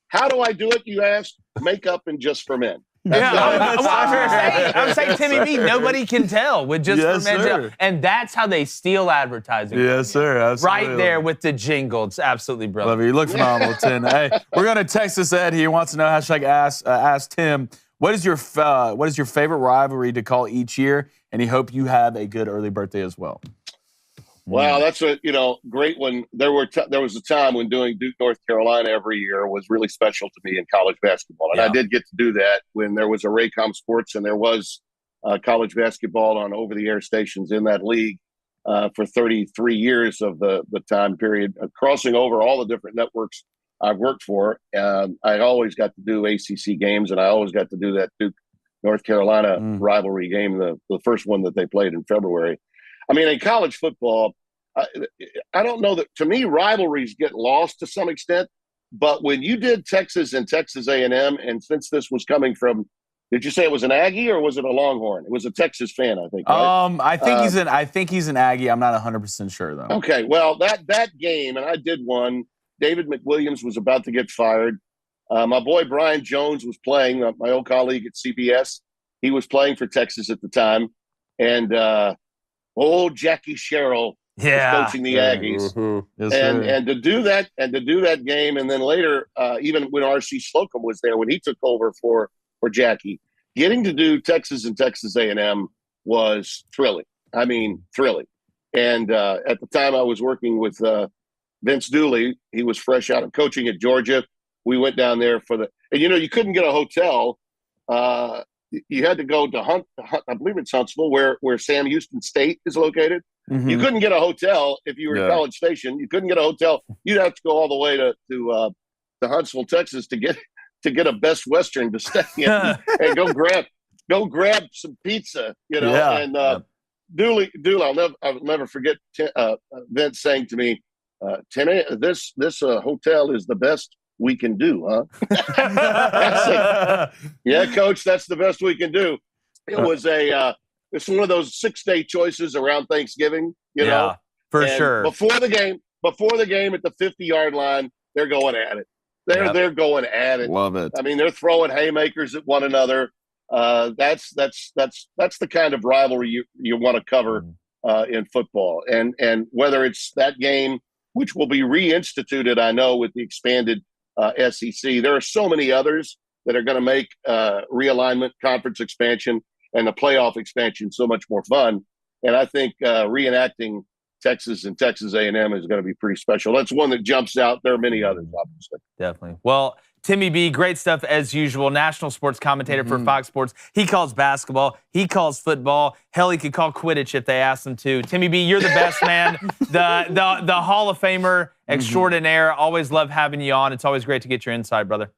Speaker 6: How do I do it, you ask? Makeup and just for men.
Speaker 1: I'm saying Timmy B, nobody can tell with just
Speaker 2: Yes,
Speaker 1: Manziel.
Speaker 2: sir.
Speaker 1: And that's how they steal advertising.
Speaker 2: Yes, sir. Absolutely.
Speaker 1: Right there with the jingle. It's absolutely brilliant.
Speaker 2: Love you. You look phenomenal, Tim. Hey, we're going to Texas Ed here. He wants to know, ask Tim, what is your favorite rivalry to call each year? And he hope you have a good early birthday as well.
Speaker 6: Wow, that's a great one. There was a time when doing Duke, North Carolina every year was really special to me in college basketball, and I did get to do that when there was a Raycom Sports and there was college basketball on over-the-air stations in that league for 33 years of the time period, crossing over all the different networks I've worked for. I always got to do ACC games, and I always got to do that Duke, North Carolina rivalry game, the first one that they played in February. I mean, in college football, I don't know that, to me, rivalries get lost to some extent. But when you did Texas and Texas A&M, and since this was coming from, did you say it was an Aggie or was it a Longhorn? It was a Texas fan, I think. Right?
Speaker 2: I think he's an Aggie. I'm not 100% sure though.
Speaker 6: Okay, well, that game, and I did one. David McWilliams was about to get fired. My boy Brian Jones was playing. My old colleague at CBS. He was playing for Texas at the time, and old Jackie Sherrill was coaching the Aggies.
Speaker 2: Yes,
Speaker 6: and to do that game, and then later, even when R.C. Slocum was there, when he took over for Jackie, getting to do Texas and Texas A&M was thrilling. I mean, thrilling. And at the time, I was working with Vince Dooley. He was fresh out of coaching at Georgia. We went down there and you couldn't get a hotel. You had to go to I believe it's Huntsville, where Sam Houston State is located. Mm-hmm. You couldn't get a hotel if you were in College Station. You couldn't get a hotel. You'd have to go all the way to Huntsville, Texas, to get a Best Western to stay in and go grab some pizza. And Dooley, I'll never forget Vince saying to me, "Timmy, this hotel is the best we can do, huh?" Yeah, Coach, that's the best we can do. It was it's one of those 6-day choices around Thanksgiving, you know.
Speaker 1: For sure.
Speaker 6: Before the game at the 50-yard line, they're going at it. They're going at it.
Speaker 2: Love it.
Speaker 6: I mean, they're throwing haymakers at one another. That's the kind of rivalry you want to cover in football. And whether it's that game, which will be reinstituted, I know, with the expanded SEC. There are so many others that are going to make realignment, conference expansion, and the playoff expansion so much more fun. And I think reenacting Texas and Texas A&M is going to be pretty special. That's one that jumps out. There are many others, obviously.
Speaker 1: Definitely. Well, Timmy B, great stuff as usual. National sports commentator for Fox Sports. He calls basketball. He calls football. Hell, he could call Quidditch if they asked him to. Timmy B, you're the best man. The Hall of Famer extraordinaire. Always love having you on. It's always great to get your insight, brother.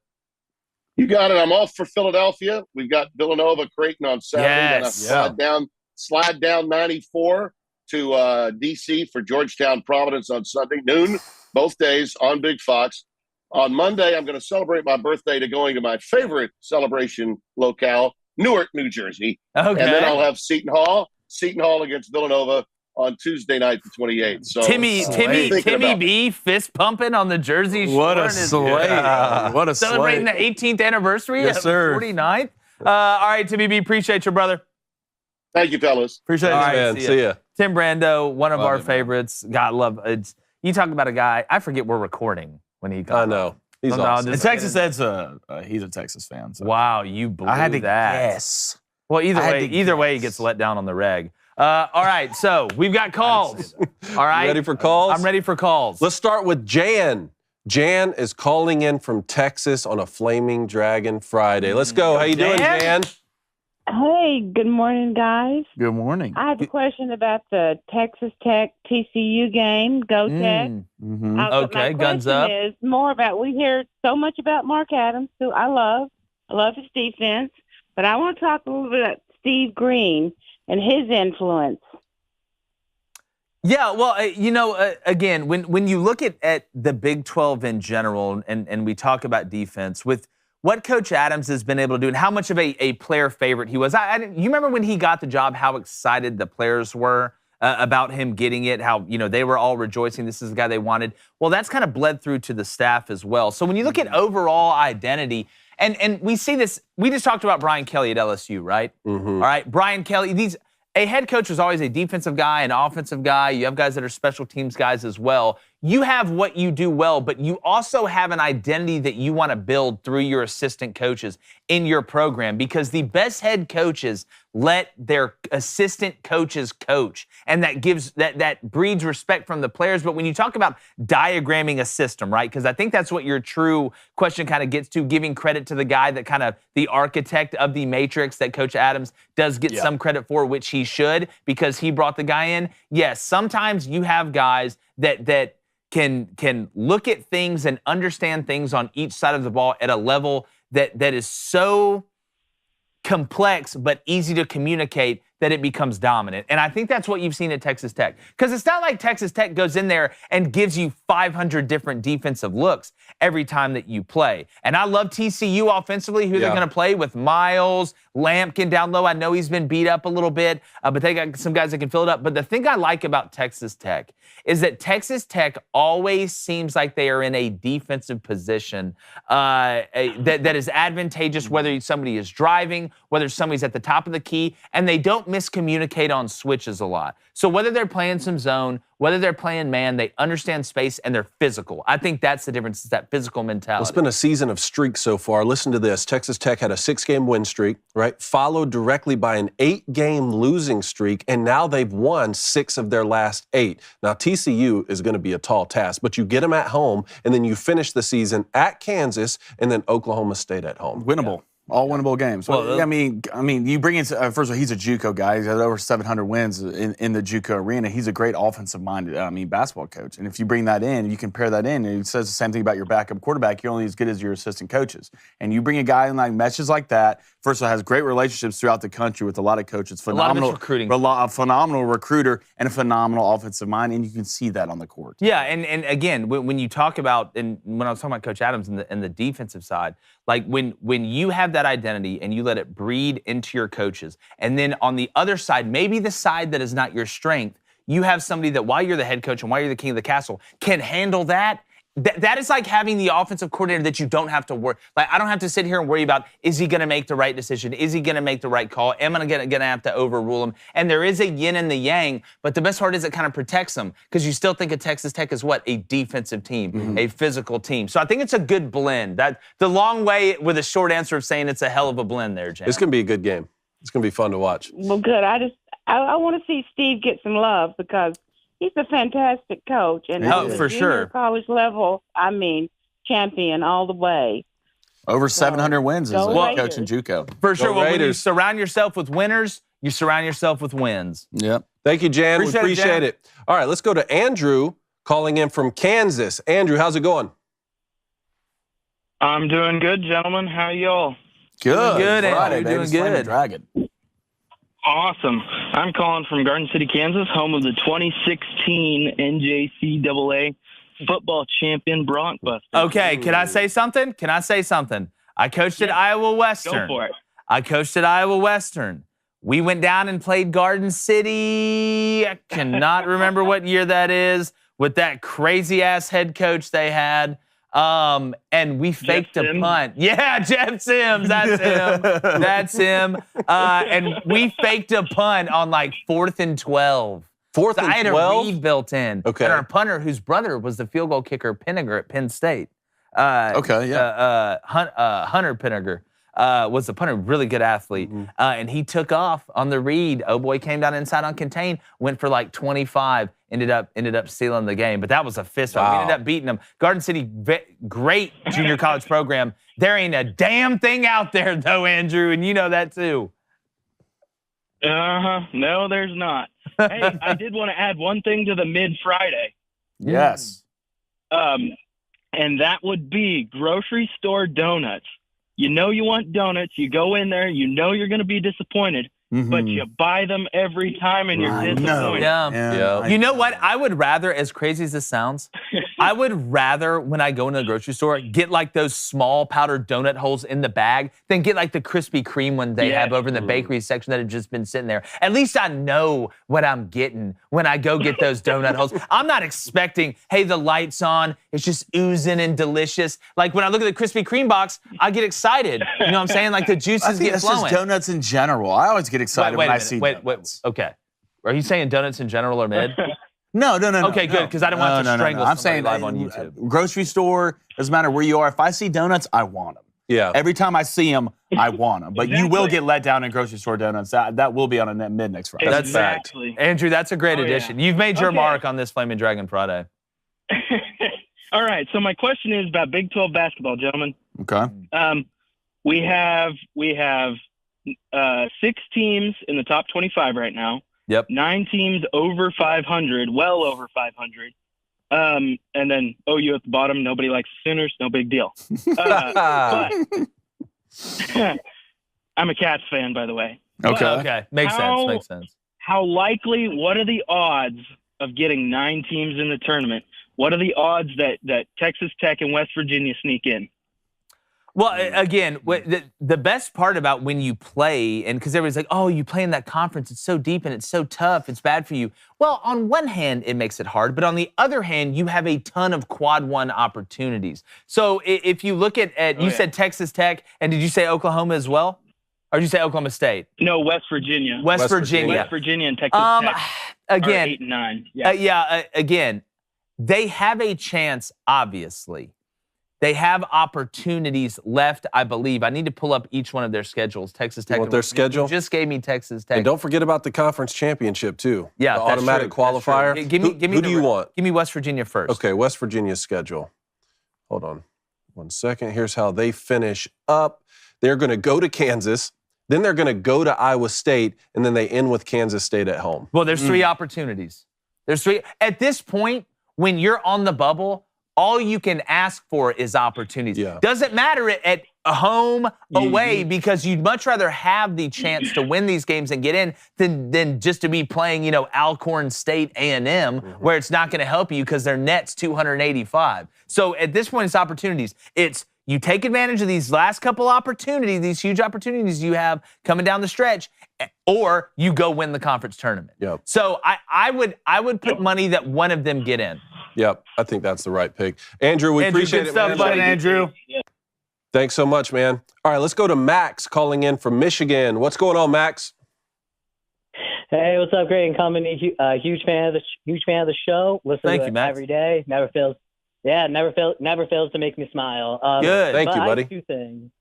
Speaker 6: You got it. I'm off for Philadelphia. We've got Villanova, Creighton on Saturday.
Speaker 1: Yes.
Speaker 6: Then I slide down 94 to D.C. for Georgetown, Providence on Sunday, noon, both days on Big Fox. On Monday, I'm going to celebrate my birthday to going to my favorite celebration locale, Newark, New Jersey. Okay. And then I'll have Seton Hall against Villanova on Tuesday night, the 28th. So
Speaker 1: Timmy B fist pumping on the Jersey Shore.
Speaker 2: What a slate. What a
Speaker 1: celebrating
Speaker 2: slate.
Speaker 1: the 18th anniversary of the 49th. All right, Timmy B, appreciate you, brother.
Speaker 6: Thank you, fellas.
Speaker 2: Appreciate it,
Speaker 3: man. See ya.
Speaker 1: Tim Brando, one of our favorites. God love it. You talk about a guy, I forget we're recording when he comes.
Speaker 3: I know. He's awesome.
Speaker 2: And Texas Ed's he's a Texas fan. So.
Speaker 1: Wow, you blew that.
Speaker 2: I had to guess.
Speaker 1: Well, either way, he gets let down on the reg. All right, so we've got calls. All right.
Speaker 3: You ready for calls?
Speaker 1: I'm ready for calls.
Speaker 3: Let's start with Jan. Jan is calling in from Texas on a Flaming Dragon Friday. Let's go. How you doing, Jan?
Speaker 7: Hey, good morning, guys.
Speaker 2: Good morning.
Speaker 7: I have a question about the Texas Tech TCU game. Go Tech.
Speaker 2: Mm-hmm.
Speaker 1: Okay, guns up.
Speaker 7: My question is more about, we hear so much about Mark Adams, who I love his defense, but I want to talk a little bit about Steve Green and his influence.
Speaker 1: Yeah, well, again, when you look at the Big 12 in general, and we talk about defense, with what Coach Adams has been able to do and how much of a player favorite he was. You remember when he got the job, how excited the players were about him getting it, how, they were all rejoicing. This is the guy they wanted. Well, that's kind of bled through to the staff as well. So when you look at overall identity, and we see this, we just talked about Brian Kelly at LSU, right?
Speaker 3: Mm-hmm.
Speaker 1: All right, Brian Kelly, a head coach is always a defensive guy, an offensive guy. You have guys that are special teams guys as well. You have what you do well, but you also have an identity that you want to build through your assistant coaches in your program, because the best head coaches let their assistant coaches coach, and that breeds respect from the players. But when you talk about diagramming a system, right? Because I think that's what your true question kind of gets to, giving credit to the guy that kind of the architect of the matrix that Coach Adams does get some credit for, which he should, because he brought the guy in. Yes, sometimes you have guys that can look at things and understand things on each side of the ball at a level that is so complex but easy to communicate that it becomes dominant. And I think that's what you've seen at Texas Tech. Because it's not like Texas Tech goes in there and gives you 500 different defensive looks every time that you play. And I love TCU offensively, who they're going to play with Miles, Lampkin down low. I know he's been beat up a little bit, but they got some guys that can fill it up. But the thing I like about Texas Tech is that Texas Tech always seems like they are in a defensive position that is advantageous, whether somebody is driving, whether somebody's at the top of the key, and they don't miscommunicate on switches a lot. So whether they're playing some zone, whether they're playing man, they understand space and they're physical. I think that's the difference, is that physical mentality.
Speaker 3: Well, it's been a season of streaks so far. Listen to this. Texas Tech had a 6-game win streak, right? Followed directly by an 8-game losing streak, and now they've won 6 of their last 8. Now, TCU is going to be a tall task, but you get them at home, and then you finish the season at Kansas and then Oklahoma State at home.
Speaker 2: Winnable. All winnable games. Well, I mean, you bring in, first of all, he's a JUCO guy. He's had over 700 wins in the JUCO arena. He's a great offensive-minded, basketball coach. And if you bring that in, you can pair that in, and it says the same thing about your backup quarterback. You're only as good as your assistant coaches. And you bring a guy in like meshes like that, first of all, has great relationships throughout the country with a lot of coaches. Phenomenal recruiting. A phenomenal recruiter and a phenomenal offensive mind, and you can see that on the court.
Speaker 1: Yeah, and again, when you talk about, and when I was talking about Coach Adams and the defensive side, like when you have that identity and you let it breed into your coaches, and then on the other side, maybe the side that is not your strength, you have somebody that, while you're the head coach and while you're the king of the castle, can handle that. That is like having the offensive coordinator that you don't have to worry. Like, I don't have to sit here and worry about, is he going to make the right decision? Is he going to make the right call? Am I going to have to overrule him? And there is a yin and the yang, but the best part is it kind of protects them, because you still think of Texas Tech as what? A defensive team, a physical team. So I think it's a good blend. That the long way with a short answer of saying it's a hell of a blend there, Jan.
Speaker 3: It's going to be a good game. It's going to be fun to watch.
Speaker 7: Well, good. I want to see Steve get some love, because he's a fantastic coach. And
Speaker 1: for sure.
Speaker 7: College level, champion all the way.
Speaker 2: Over 700 wins as a coach in JUCO.
Speaker 1: For sure. Well, when you surround yourself with winners, you surround yourself with wins.
Speaker 2: Yep.
Speaker 3: Thank you, Jan. We appreciate it. All right, let's go to Andrew calling in from Kansas. Andrew, how's it going?
Speaker 8: I'm doing good, gentlemen. How are y'all?
Speaker 2: Good.
Speaker 1: Good,
Speaker 2: Friday,
Speaker 1: Andrew. Doing good.
Speaker 2: Dragon.
Speaker 8: Awesome. I'm calling from Garden City, Kansas, home of the 2016 NJCAA football champion Broncos.
Speaker 1: Okay, can I say something? I coached at Iowa Western.
Speaker 8: Go for it.
Speaker 1: I coached at Iowa Western. We went down and played Garden City. I cannot remember what year that is, with that crazy-ass head coach they had. And we faked a punt. Yeah, Jeff Sims. That's him. That's him. And we faked a punt on like 4th and 12.
Speaker 3: 4th and 12?
Speaker 1: I had a read built in.
Speaker 3: Okay.
Speaker 1: And our punter, whose brother was the field goal kicker, Pinniger at Penn State.
Speaker 2: Hunter
Speaker 1: Pinniger was the punter, really good athlete. And he took off on the read. Oh boy, came down inside on contain, went for like 25, ended up stealing the game. But that was a fist fight. We ended up beating them. Garden City, great junior college program. There ain't a damn thing out there though, Andrew, and you know that too.
Speaker 8: No, there's not. Hey, I did want to add one thing to the mid-Friday.
Speaker 2: Yes.
Speaker 8: And that would be grocery store donuts. You know you want donuts. You go in there. You know you're going to be disappointed. but you buy them every time and you're disappointed.
Speaker 1: Yeah. You know what? I would rather, as crazy as this sounds, I would rather, when I go into the grocery store, get like those small powdered donut holes in the bag than get like the Krispy Kreme one they have over in the bakery section that have just been sitting there. At least I know what I'm getting when I go get those donut holes. I'm not expecting, hey, the light's on, it's just oozing and delicious. Like when I look at the Krispy Kreme box, I get excited. You know what I'm saying? Like the juices get flowing.
Speaker 2: Just donuts in general. I always get excited when I see donuts.
Speaker 1: Okay. Are you saying donuts in general are mid?
Speaker 2: No.
Speaker 1: Okay, good, because I don't want to strangle
Speaker 2: I'm saying
Speaker 1: live on YouTube.
Speaker 2: Grocery store, doesn't matter where you are. If I see donuts, I want them.
Speaker 3: Yeah.
Speaker 2: Every time I see them, I want them. But you will get let down in grocery store donuts. That will be on a mid next Friday.
Speaker 1: That's fact. Andrew, that's a great addition. You've made your mark on this Flaming Dragon Friday.
Speaker 8: All right, so my question is about Big 12 basketball, gentlemen.
Speaker 2: Okay.
Speaker 8: We have 6 teams in the top 25 right now.
Speaker 1: Yep.
Speaker 8: 9 teams over 500, well over 500. And then OU at the bottom. Nobody likes the Sooners. No big deal. But I'm a Cats fan, by the way.
Speaker 1: Okay. Makes sense.
Speaker 8: How likely, what are the odds of getting 9 teams in the tournament? What are the odds that Texas Tech and West Virginia sneak in?
Speaker 1: Well, again, the best part about when you play, and because everybody's like, oh, you play in that conference, it's so deep and it's so tough, it's bad for you. Well, on one hand, it makes it hard, but on the other hand, you have a ton of quad one opportunities. So if you look at you said Texas Tech, and did you say Oklahoma as well? Or did you say Oklahoma State?
Speaker 8: No, West Virginia.
Speaker 1: West Virginia.
Speaker 8: West Virginia and Texas Tech
Speaker 1: again,
Speaker 8: are 8 and 9.
Speaker 1: Again, they have a chance, obviously. They have opportunities left, I believe. I need to pull up each one of their schedules. Texas Tech.
Speaker 3: You want their schedule?
Speaker 1: You just gave me Texas Tech.
Speaker 3: And don't forget about the conference championship, too.
Speaker 1: Yeah,
Speaker 3: the automatic qualifier. Who do you want?
Speaker 1: Give me West Virginia first.
Speaker 3: Okay, West Virginia's schedule. Hold on 1 second. Here's how they finish up. They're going to go to Kansas. Then they're going to go to Iowa State. And then they end with Kansas State at home.
Speaker 1: Well, there's 3 opportunities. There's 3. At this point, when you're on the bubble, all you can ask for is opportunities.
Speaker 3: Yeah.
Speaker 1: Doesn't matter at home, away, because you'd much rather have the chance to win these games and get in than just to be playing, Alcorn State A&M, where it's not going to help you because their net's 285. So at this point, it's opportunities. It's you take advantage of these last couple opportunities, these huge opportunities you have coming down the stretch, or you go win the conference tournament.
Speaker 3: Yep.
Speaker 1: So I would put money that one of them get in.
Speaker 3: Yep, I think that's the right pick. Andrew, we appreciate it, man.
Speaker 1: Buddy. Andrew.
Speaker 3: Thanks so much, man. All right, let's go to Max calling in from Michigan. What's going on, Max?
Speaker 9: Hey, what's up, Greg and company? Huge fan of the show. Listen to it every day. Never fails to make me smile.
Speaker 1: Good.
Speaker 3: Thank you, buddy.
Speaker 9: I have 2 things.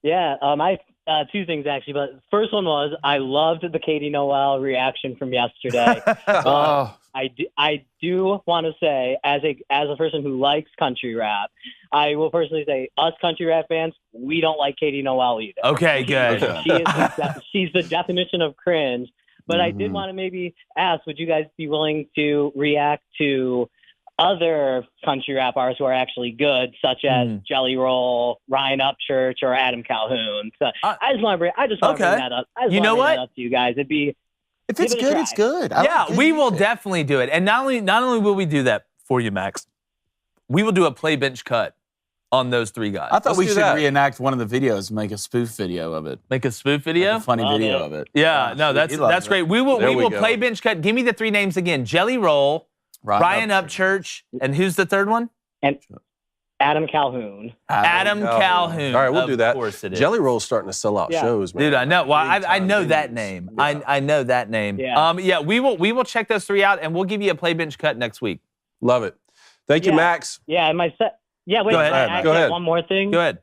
Speaker 9: Yeah, I have 2 things actually. But the first one was I loved the Katie Noel reaction from yesterday. I do want to say, as a person who likes country rap, I will personally say, us country rap fans, we don't like Katie Noel either.
Speaker 1: Okay, good.
Speaker 9: She's the definition of cringe. But I did want to maybe ask, would you guys be willing to react to other country rap artists who are actually good, such as Jelly Roll, Ryan Upchurch, or Adam Calhoun? So I just want to bring that up.
Speaker 1: You know what?
Speaker 9: That up to you guys. It'd be
Speaker 2: if it's good, it's good.
Speaker 1: We will definitely do it. And not only will we do that for you, Max, we will do a play bench cut on those 3 guys.
Speaker 2: I thought we should reenact one of the videos, make a spoof video of it.
Speaker 1: Make a spoof video?
Speaker 2: Like a funny video of it.
Speaker 1: Yeah, no, that's great. We will play bench cut. Give me the 3 names again. Jelly Roll, Ryan Upchurch, and who's the third one?
Speaker 9: And Adam Calhoun.
Speaker 1: Adam Calhoun.
Speaker 3: All right, we'll do that.
Speaker 1: Of course it is.
Speaker 3: Jelly Roll's starting to sell out shows, man.
Speaker 1: Dude, I know. Well, I know that name. Yeah. I know that name.
Speaker 9: Yeah.
Speaker 1: We will check those 3 out, and we'll give you a play bench cut next week.
Speaker 3: Love it. Thank you, Max.
Speaker 9: Yeah, and my set. Yeah, wait.
Speaker 1: Go ahead.
Speaker 3: Go ahead.
Speaker 9: One more thing.
Speaker 1: Go ahead.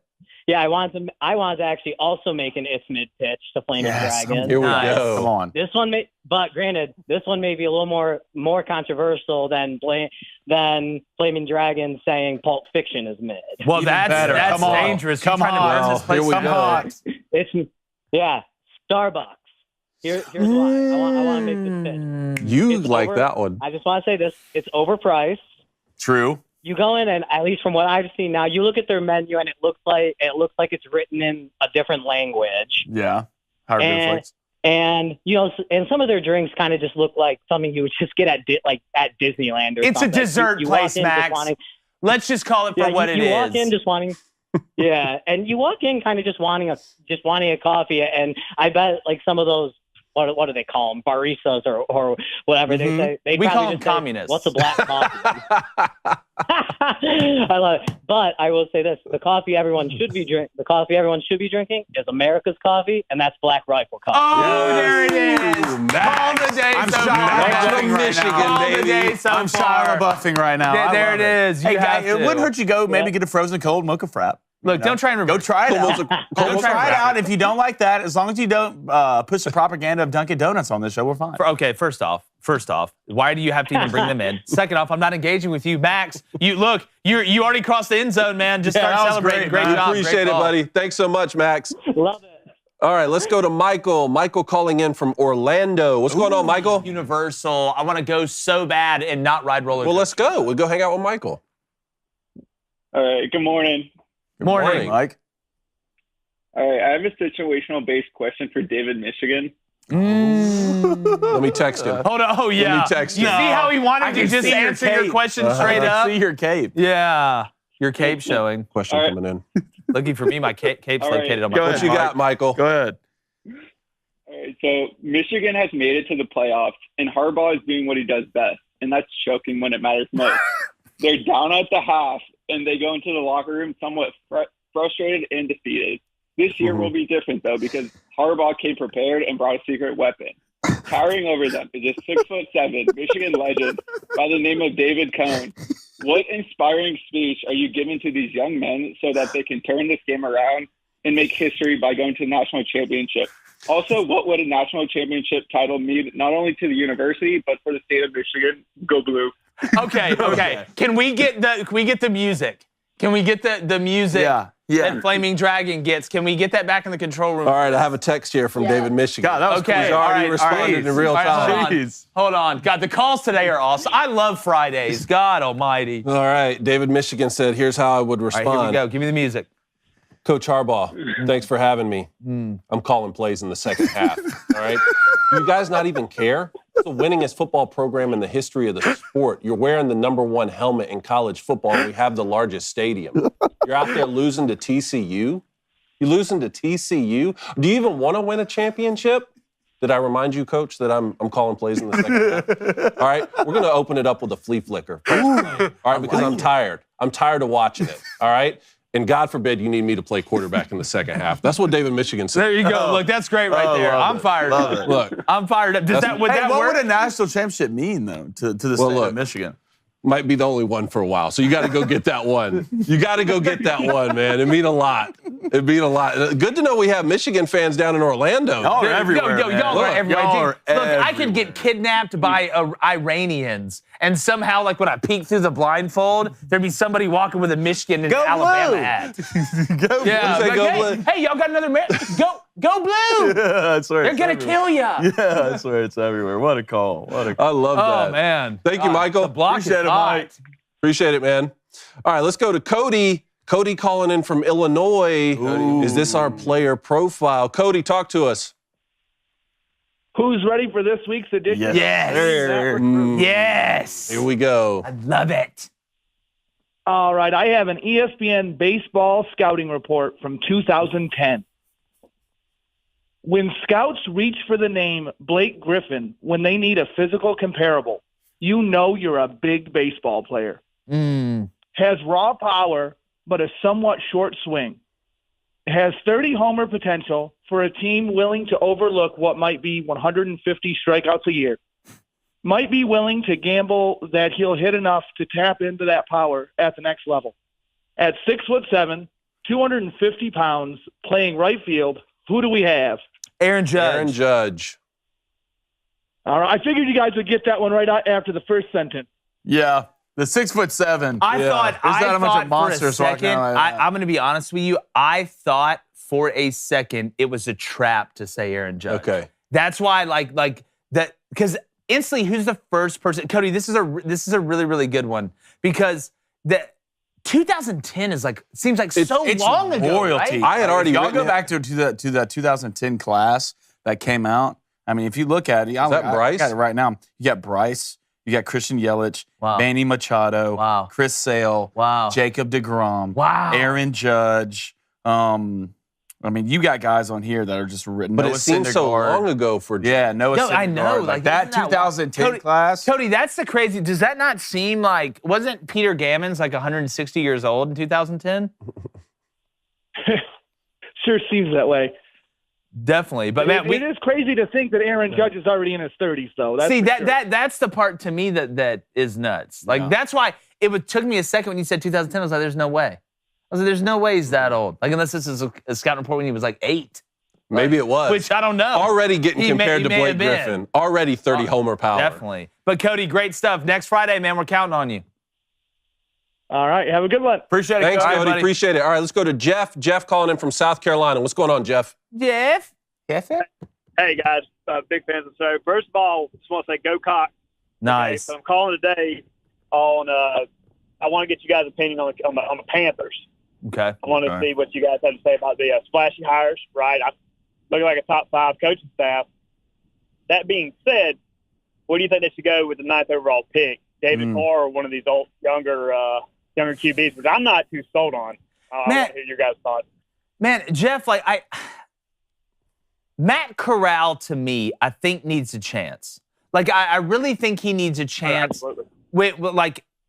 Speaker 9: Yeah, I wanted to actually also make an Ismid pitch to Flaming Dragon.
Speaker 3: Here we go.
Speaker 2: Come on.
Speaker 9: This one but granted, this one may be a little more controversial than Flaming Dragon saying Pulp Fiction is mid.
Speaker 1: Well, that's dangerous.
Speaker 2: Come on.
Speaker 1: Here we go.
Speaker 9: It's Starbucks. Here's why. I want to make this pitch.
Speaker 3: You like that one.
Speaker 9: I just want to say this. It's overpriced.
Speaker 2: True.
Speaker 9: You go in and, at least from what I've seen now, you look at their menu and it looks like it's written in a different language.
Speaker 2: Yeah. Hieroglyphics.
Speaker 9: And, and some of their drinks kind of just look like something you would just get at Disneyland or
Speaker 1: it's
Speaker 9: something.
Speaker 1: It's a dessert place, Max. Let's just call it for what it is.
Speaker 9: You walk in just wanting, and you walk in kind of just wanting a coffee. And I bet like some of those, what do they call them, baristas or whatever they say.
Speaker 1: We call them communists.
Speaker 9: What's a black coffee? I love it. But I will say this: the coffee everyone should be drinking is America's coffee, and that's Black Rifle coffee.
Speaker 1: Oh, there it is. All the day
Speaker 2: I'm
Speaker 1: so
Speaker 2: Shia
Speaker 1: far.
Speaker 2: Michigan,
Speaker 1: All the
Speaker 2: baby.
Speaker 1: day so
Speaker 2: I'm
Speaker 1: far.
Speaker 2: Shia LaBeoufing right now.
Speaker 1: There it is.
Speaker 2: Hey,
Speaker 1: You have
Speaker 2: it
Speaker 1: to.
Speaker 2: wouldn't hurt you go maybe get a frozen cold mocha frap.
Speaker 1: Look, don't try and
Speaker 2: go try it out. Go try it out.
Speaker 1: it.
Speaker 2: If you don't like that, as long as you don't push the propaganda of Dunkin' Donuts on this show, we're fine.
Speaker 1: Okay, first off, why do you have to even bring them in? Second off, I'm not engaging with you, Max. You already crossed the end zone, man. Just start celebrating. Great job.
Speaker 3: Appreciate it, buddy. Thanks so much, Max.
Speaker 9: Love it.
Speaker 3: All right, let's go to Michael. Michael calling in from Orlando. What's going on, Michael?
Speaker 1: Universal. I want to go so bad and not ride roller coasters.
Speaker 3: Well, let's go. We'll go hang out with Michael.
Speaker 10: All right, good morning.
Speaker 2: Good morning, Mike.
Speaker 10: All right, I have a situational-based question for David Michigan.
Speaker 3: Let me text him.
Speaker 1: Hold on. Oh, yeah.
Speaker 3: Let me text
Speaker 1: You
Speaker 3: him.
Speaker 1: see how he wanted to just answer your question straight up?
Speaker 2: I see your cape.
Speaker 1: Yeah. Your cape showing.
Speaker 3: Question coming in.
Speaker 1: Looking for me, my cape's located on my
Speaker 3: What you got, Michael?
Speaker 2: Go ahead.
Speaker 10: All right, so Michigan has made it to the playoffs, and Harbaugh is doing what he does best, and that's choking when it matters most. They're down at the half, and they go into the locker room somewhat frustrated and defeated. This year will be different, though, because Harbaugh came prepared and brought a secret weapon. Towering over them is a 6'7" Michigan legend by the name of David Cohn. What inspiring speech are you giving to these young men so that they can turn this game around and make history by going to the national championship? Also, what would a national championship title mean not only to the university but for the state of Michigan? Go Blue.
Speaker 1: Okay. Can we get the music? Can we get the music that Flaming Dragon gets? Can we get that back in the control room?
Speaker 3: All right, I have a text here from David Michigan.
Speaker 2: God, that was
Speaker 1: okay.
Speaker 3: He's already responded in real time.
Speaker 1: Hold on. God, the calls today are awesome. I love Fridays. God almighty.
Speaker 3: All right, David Michigan said, here's how I would respond.
Speaker 1: All right, here we go. Give me the music.
Speaker 3: Coach Harbaugh, thanks for having me. I'm calling plays in the second half. All right? You guys not even care? It's the winningest football program in the history of the sport. You're wearing the #1 helmet in college football, and we have the largest stadium. You're out there losing to TCU? You losing to TCU? Do you even want to win a championship? Did I remind you, Coach, that I'm calling plays in the second half? All right, we're going to open it up with a flea flicker. All right, because I'm tired. I'm tired of watching it. All right? And God forbid you need me to play quarterback in the second half. That's what David Michigan said.
Speaker 1: There you go. Look, that's great right there. I'm fired up.
Speaker 3: Look,
Speaker 1: I'm fired up. Would that
Speaker 2: what
Speaker 1: work?
Speaker 2: would a national championship mean, though, to the state of Michigan?
Speaker 3: Might be the only one for a while. So you got to go get that one. You got to go get that one, man. It mean a lot. It mean a lot. Good to know we have Michigan fans down in Orlando.
Speaker 2: Y'all are everywhere.
Speaker 1: Y'all are everywhere. Look, I could
Speaker 2: everywhere.
Speaker 1: get kidnapped by Iranians, and somehow, like when I peek through the blindfold, there'd be somebody walking with a Michigan and Alabama hat.
Speaker 2: Go
Speaker 1: Yeah,
Speaker 3: Blue.
Speaker 1: like,
Speaker 3: Go Blue.
Speaker 1: hey, y'all got another Go Blue!
Speaker 2: I swear
Speaker 1: They're gonna kill ya.
Speaker 2: Yeah, I swear it's everywhere. What a call.
Speaker 3: I love that.
Speaker 1: Oh man!
Speaker 3: Thank you, Michael.
Speaker 1: The block
Speaker 2: Appreciate
Speaker 1: is
Speaker 2: it,
Speaker 1: hot.
Speaker 2: Mike.
Speaker 3: Appreciate it, man. All right, let's go to Cody. Cody calling in from Illinois. Is this our player profile? Cody, talk to us.
Speaker 11: Who's ready for this week's edition?
Speaker 1: Yes. Yes.
Speaker 3: Here we go.
Speaker 1: I love it.
Speaker 11: All right, I have an ESPN baseball scouting report from 2010. When scouts reach for the name Blake Griffin when they need a physical comparable, you know you're a big baseball player. Has raw power, but a somewhat short swing. Has 30 homer potential for a team willing to overlook what might be 150 strikeouts a year. Might be willing to gamble that he'll hit enough to tap into that power at the next level. At 6'7", 250 pounds, playing right field, who do we have?
Speaker 1: Aaron Judge.
Speaker 3: Aaron Judge.
Speaker 11: All right, I figured you guys would get that one right after the first sentence.
Speaker 2: Yeah, the 6'7".
Speaker 1: I thought for a second, I'm going to be honest with you. I thought for a second it was a trap to say Aaron Judge.
Speaker 3: Okay.
Speaker 1: That's why, like that, because instantly, who's the first person? Cody, this is a really, really good one because the 2010 is seems like so long ago.
Speaker 2: Royalty.
Speaker 1: Right?
Speaker 2: I had already. Y'all go back to that 2010 class. that came out. I mean, if you look at it,
Speaker 3: Is that Bryce?
Speaker 2: I got it right now. You got Bryce. You got Christian Yelich, Manny Machado, Chris Sale, Jacob deGrom, Aaron Judge. I mean, you got guys on here that are just written.
Speaker 3: But it seems so long ago for
Speaker 2: Noah Syndergaard.
Speaker 1: I know.
Speaker 2: Like that 2010 class.
Speaker 1: Cody, that's the crazy. Does that not seem like, wasn't Peter Gammons like 160 years old in 2010?
Speaker 11: Sure seems that way.
Speaker 1: Definitely. But man,
Speaker 11: it is crazy to think that Aaron Judge is already in his 30s, though. That's
Speaker 1: that's the part to me that is nuts. Like, that's why it took me a second when you said 2010. I was like, there's no way. I was like, there's no way he's that old. Like, unless this is a scouting report when he was like 8.
Speaker 3: Maybe it was.
Speaker 1: Which I don't know.
Speaker 3: Already getting compared to Blake Griffin. Already 30 homer power.
Speaker 1: Definitely. But Cody, great stuff. Next Friday, man, we're counting on you.
Speaker 11: All right. Have a good one.
Speaker 1: Appreciate it.
Speaker 3: Thanks, Cody. Appreciate it. All right, let's go to Jeff. Jeff calling in from South Carolina. What's going on, Jeff?
Speaker 1: Jeff.
Speaker 12: Hey, guys. Big fans of the show. First of all, just want to say go Cox.
Speaker 1: Nice.
Speaker 12: Okay, so I'm calling today on I want to get you guys' opinion on the Panthers.
Speaker 1: Okay.
Speaker 12: I want to see what you guys have to say about the splashy hires, right? Looking like a top 5 coaching staff. That being said, what do you think they should go with the 9th overall pick? David Moore or one of these old, younger QBs, which I'm not too sold on. I want to hear your guys' thoughts.
Speaker 1: Man, Jeff, Matt Corral, to me, I think needs a chance. Like, I really think he needs a chance.
Speaker 12: Absolutely.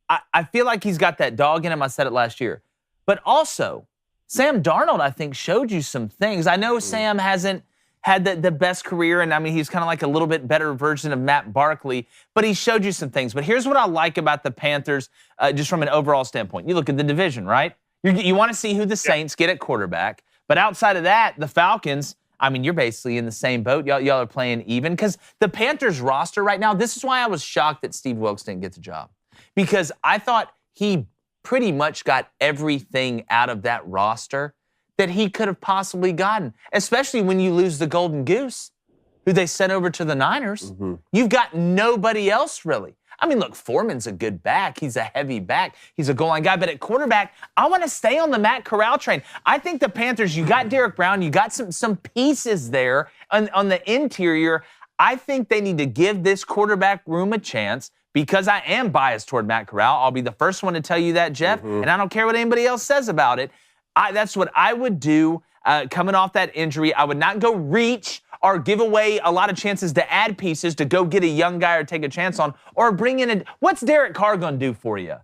Speaker 1: I feel like he's got that dog in him. I said it last year. But also, Sam Darnold, I think, showed you some things. I know Sam hasn't had the best career, and I mean, he's kind of like a little bit better version of Matt Barkley, but he showed you some things. But here's what I like about the Panthers, just from an overall standpoint. You look at the division, right? You want to see who the Saints get at quarterback. But outside of that, the Falcons, I mean, you're basically in the same boat. Y'all are playing even. Because the Panthers roster right now, this is why I was shocked that Steve Wilkes didn't get the job. Because I thought he pretty much got everything out of that roster that he could have possibly gotten, especially when you lose the Golden Goose, who they sent over to the Niners. You've got nobody else, really. I mean, look, Foreman's a good back. He's a heavy back. He's a goal line guy. But at quarterback, I want to stay on the Matt Corral train. I think the Panthers, you got Derek Brown. You got some pieces there on the interior. I think they need to give this quarterback room a chance because I am biased toward Matt Corral. I'll be the first one to tell you that, Jeff, and I don't care what anybody else says about it. That's what I would do coming off that injury. I would not go reach or give away a lot of chances to add pieces to go get a young guy or take a chance on, or bring in what's Derek Carr going to do for you?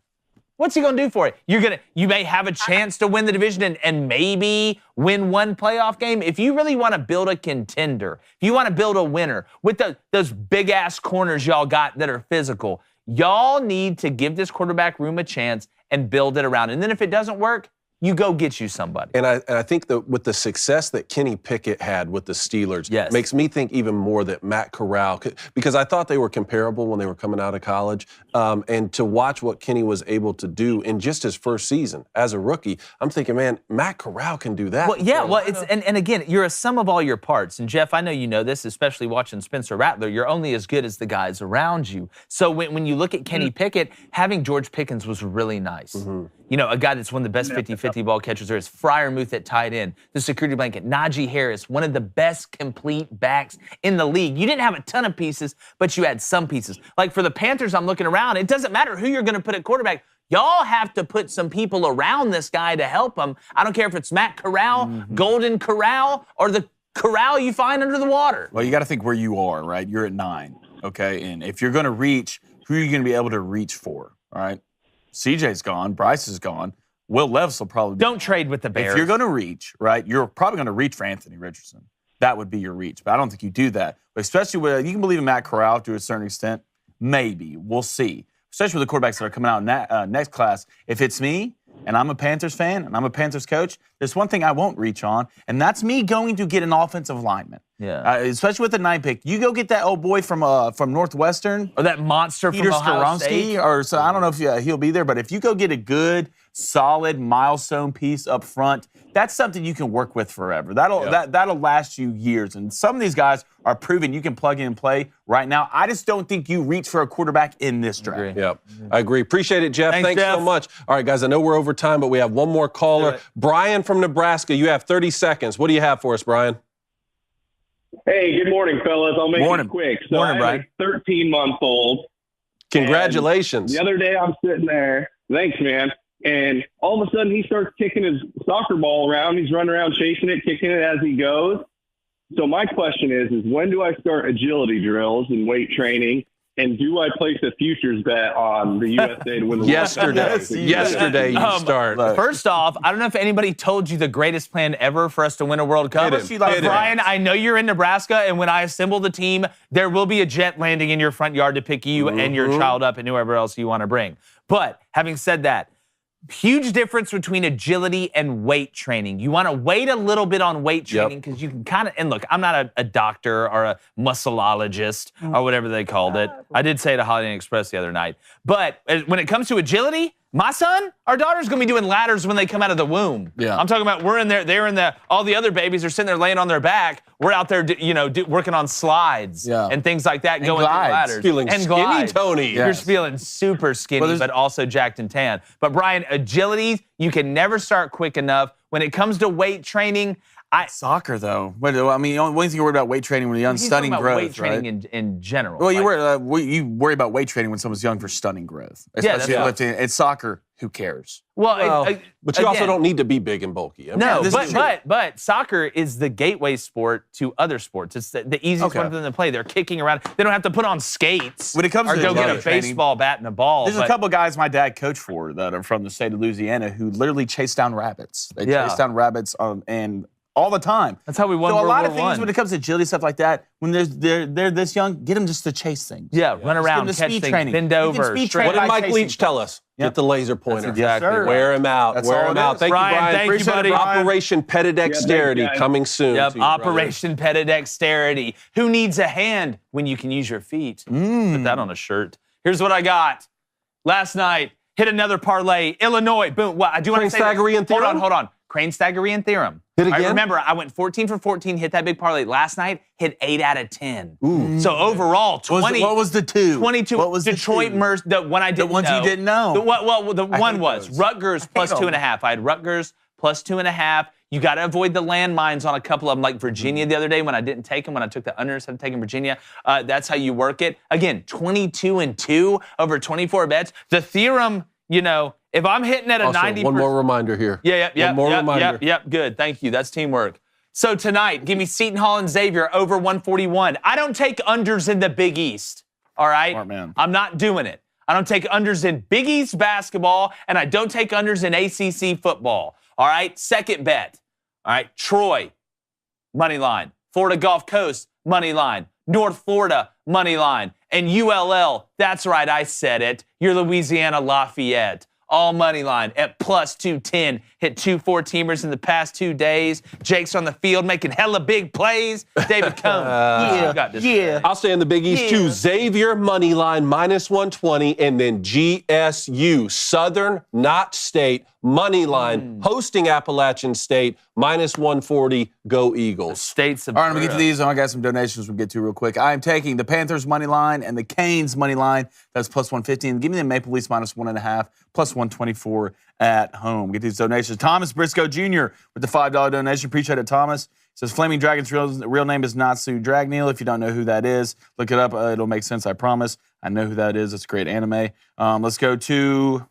Speaker 1: What's he going to do for you? You may have a chance to win the division and maybe win one playoff game. If you really want to build a contender, if you want to build a winner with those big-ass corners y'all got that are physical, y'all need to give this quarterback room a chance and build it around. And then if it doesn't work, you go get you somebody.
Speaker 3: And I think that with the success that Kenny Pickett had with the Steelers, makes me think even more that Matt Corral, because I thought they were comparable when they were coming out of college, and to watch what Kenny was able to do in just his first season as a rookie, I'm thinking, man, Matt Corral can do that.
Speaker 1: Well, yeah, it's and again, you're a sum of all your parts. And Jeff, I know you know this, especially watching Spencer Rattler, you're only as good as the guys around you. So when you look at Kenny Pickett, having George Pickens was really nice. You know, a guy that's one of the best 50-50 ball catchers there is Freiermuth at tight end, the security blanket, Najee Harris, one of the best complete backs in the league. You didn't have a ton of pieces, but you had some pieces. Like for the Panthers, I'm looking around, it doesn't matter who you're going to put at quarterback. Y'all have to put some people around this guy to help him. I don't care if it's Matt Corral, Golden Corral, or the corral you find under the water.
Speaker 2: Well, you got to think where you are, right? You're at 9, okay? And if you're going to reach, who are you going to be able to reach for, all right? CJ's gone. Bryce is gone. Will Levis will probably be
Speaker 1: Don't trade with the Bears.
Speaker 2: If you're going to reach, right, you're probably going to reach for Anthony Richardson. That would be your reach. But I don't think you do that. But especially with, you can believe in Matt Corral to a certain extent. Maybe. We'll see. Especially with the quarterbacks that are coming out in next class. If it's me, and I'm a Panthers fan, and I'm a Panthers coach, there's one thing I won't reach on, and that's me going to get an offensive lineman.
Speaker 1: Yeah.
Speaker 2: Especially with the 9 pick. You go get that old boy from Northwestern.
Speaker 1: Or that monster
Speaker 2: Peter
Speaker 1: from Ohio State.
Speaker 2: So I don't know if he'll be there, but if you go get a good, solid milestone piece up front, that's something you can work with forever. That'll last you years. And some of these guys are proven you can plug in and play right now. I just don't think you reach for a quarterback in this draft.
Speaker 3: Yep, I agree. Appreciate it, Jeff. Thanks
Speaker 1: Jeff.
Speaker 3: so much. All right, guys, I know we're over time, but we have one more caller. Brian from Nebraska, you have 30 seconds. What do you have for us, Brian?
Speaker 13: Hey, good morning, fellas. I'll make it quick. So
Speaker 1: Morning,
Speaker 13: I have a 13-month-old.
Speaker 3: Congratulations.
Speaker 13: The other day I'm sitting there. Thanks, man. And all of a sudden he starts kicking his soccer ball around. He's running around chasing it, kicking it as he goes. So my question is when do I start agility drills and weight training? And do I place a futures bet on the USA to win the
Speaker 3: Yesterday you start.
Speaker 1: First off, I don't know if anybody told you the greatest plan ever for us to win a World Cup. Brian, I know you're in Nebraska, and when I assemble the team, there will be a jet landing in your front yard to pick you and your child up and whoever else you want to bring. But having said that, huge difference between agility and weight training. You want to wait a little bit on weight training because you can kind of, and look, I'm not a doctor or a musculologist or whatever they called it. I did say it at Holiday Inn Express the other night. But when it comes to agility, my son, our daughter's going to be doing ladders when they come out of the womb.
Speaker 2: Yeah.
Speaker 1: I'm talking about we're in there, they're in the, all the other babies are sitting there laying on their back. We're out there, working on slides and things like that, going through ladders.
Speaker 3: Feeling
Speaker 1: and
Speaker 3: skinny,
Speaker 1: glides.
Speaker 3: Tony.
Speaker 1: You're feeling super skinny, but also jacked and tan. But Brian, agility, you can never start quick enough. When it comes to weight training,
Speaker 2: soccer though. I mean, the only thing you worry about weight training when you're young, stunning growth,
Speaker 1: weight training in general.
Speaker 2: Well, you worry about weight training when someone's young for stunning growth. Especially lifting. It's soccer. Who cares?
Speaker 1: Well,
Speaker 3: but you also don't need to be big and bulky.
Speaker 1: But soccer is the gateway sport to other sports. It's the easiest one for them to play. They're kicking around. They don't have to put on skates
Speaker 2: when it comes
Speaker 1: or
Speaker 2: to
Speaker 1: go get a baseball bat and a ball.
Speaker 2: There's a couple of guys my dad coached for that are from the state of Louisiana who literally chase down rabbits. They chase down rabbits and all the time.
Speaker 1: That's how we won
Speaker 2: World War I. So a lot
Speaker 1: World
Speaker 2: of things when it comes to agility, stuff like that, when they're this young, get them just to chase things.
Speaker 1: Yeah, run around, catch things, bend over.
Speaker 3: What did Mike Leach tell us? Get the laser pointer.
Speaker 1: Exactly.
Speaker 3: Wear him out.
Speaker 2: That's
Speaker 3: Wear him out. Thank you, Brian.
Speaker 1: Thank you, buddy.
Speaker 3: Operation Pedidexterity coming soon.
Speaker 1: Yep, Operation Pedidexterity. Who needs a hand when you can use your feet? Put that on a shirt. Here's what I got. Last night, hit another parlay. Illinois, boom. What? I do want to say
Speaker 3: Crane-Staggerian theorem?
Speaker 1: Hold on. Crane-Staggerian theorem.
Speaker 3: Hit again?
Speaker 1: I remember I went 14 for 14, hit that big parlay. Last night, hit 8 out of 10. So overall, 20.
Speaker 2: What was the two?
Speaker 1: 22.
Speaker 2: What was
Speaker 1: Detroit Mercy? The one I didn't know.
Speaker 2: The ones you didn't know.
Speaker 1: The one was Rutgers plus 2.5. I had Rutgers plus 2.5. You got to avoid the landmines on a couple of them, like Virginia the other day when I didn't take them, when I took the under instead of taking Virginia. That's how you work it. Again, 22-2 over 24 bets. The theorem, if I'm hitting at a 90%.
Speaker 3: One more reminder here.
Speaker 1: Yep, good. Thank you. That's teamwork. So tonight, give me Seton Hall and Xavier over 141. I don't take unders in the Big East, all right?
Speaker 2: Smart man.
Speaker 1: I'm not doing it. I don't take unders in Big East basketball, and I don't take unders in ACC football, all right? Second bet, all right? Troy, money line. Florida Gulf Coast, money line. North Florida, money line. And ULL, that's right, I said it. You're Louisiana Lafayette. All money line at plus 210. Hit 2 4-teamers in the past 2 days. Jake's on the field making hella big plays. David Cohn.
Speaker 3: I'll stay in the Big East too. Xavier money line minus 120, and then GSU Southern Knott State money line hosting Appalachian State minus 140. Go Eagles.
Speaker 1: States of
Speaker 2: All right, I'm gonna get to these. I got some donations we'll get to real quick. I'm taking the Panthers money line and the Canes money line. That's plus 150. And give me the Maple Leafs minus 1.5, plus 124 at home. Get these donations. Thomas Briscoe Jr. with the $5 donation. Appreciate it, Thomas. Says Flaming Dragon's real name is Natsu Dragneel. If you don't know who that is, look it up. It'll make sense, I promise. I know who that is. It's a great anime. Let's go to,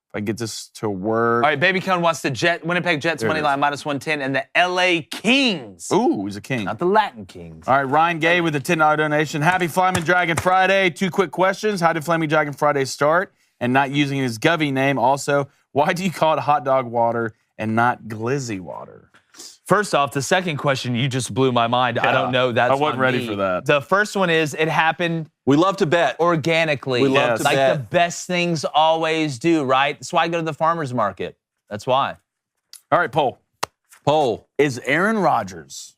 Speaker 2: if I can get this to work.
Speaker 1: All right, Baby Cone wants the Winnipeg Jets money line minus 110 and the LA Kings.
Speaker 2: Ooh, he's a king.
Speaker 1: Not the Latin Kings.
Speaker 2: All right, Ryan Gay with the $10 donation. Happy Flaming Dragon Friday. 2 quick questions. How did Flaming Dragon Friday start? And not using his Govey name. Also, why do you call it hot dog water and not glizzy water?
Speaker 1: First off, the second question, you just blew my mind. I don't know. That's
Speaker 2: I wasn't ready for that.
Speaker 1: The first one is, it happened.
Speaker 3: We love to bet.
Speaker 1: Organically.
Speaker 3: We love to bet.
Speaker 1: Like the best things always do, right? That's why I go to the farmer's market. That's why.
Speaker 2: All right, poll.
Speaker 3: Poll.
Speaker 2: Is Aaron Rodgers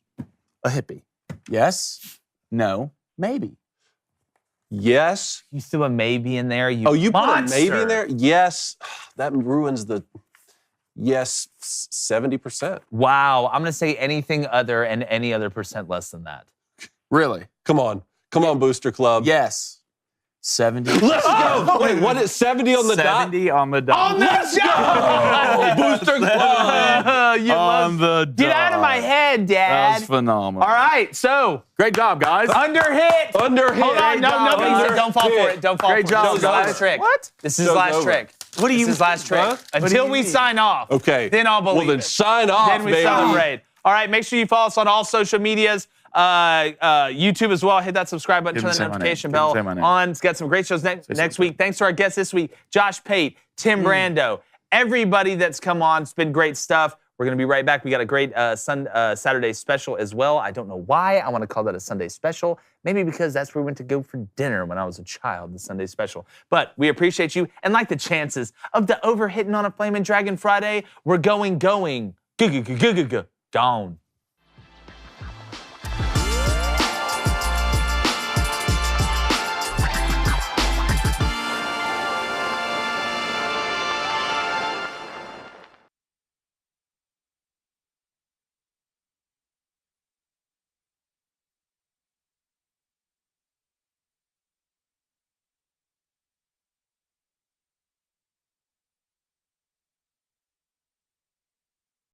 Speaker 2: a hippie? Yes? No? Maybe?
Speaker 3: Yes.
Speaker 1: You threw a maybe in there.
Speaker 3: You put a maybe in there? Yes. That ruins the... Yes, 70%.
Speaker 1: Wow. I'm going to say anything other and any other percent less than that.
Speaker 2: Really?
Speaker 3: Come on, Booster Club.
Speaker 2: Yes. 70.
Speaker 3: Let's go. Wait, what is 70 on the dot?
Speaker 2: 70 on the dot.
Speaker 3: Let's go. Booster Club.
Speaker 2: on the dot.
Speaker 1: Get out of my head, Dad.
Speaker 2: That was phenomenal.
Speaker 1: All right, so.
Speaker 2: Great job, guys.
Speaker 1: Under hit.
Speaker 3: Under hit.
Speaker 1: Hold on, don't fall for it. Don't fall for it.
Speaker 2: Great job,
Speaker 1: This is the last trick.
Speaker 2: What?
Speaker 1: This is the last trick.
Speaker 2: What do you?
Speaker 1: This is last trick.
Speaker 3: Huh?
Speaker 1: Until we sign off.
Speaker 3: Okay.
Speaker 1: Then I'll believe
Speaker 3: Well, then
Speaker 1: it.
Speaker 3: sign off,
Speaker 1: Then we
Speaker 3: baby.
Speaker 1: celebrate. All right, make sure you follow us on all social medias. YouTube as well. Hit that subscribe button, turn that notification bell on. It's got some great shows next week. Thanks to our guests this week, Josh Pate, Tim Brando, everybody that's come on. It's been great stuff. We're going to be right back. We got a great Saturday special as well. I don't know why I want to call that a Sunday special. Maybe because that's where we went to go for dinner when I was a child, the Sunday special. But we appreciate you. And like the chances of the overhitting on a Flamin' Dragon Friday, we're going, gone.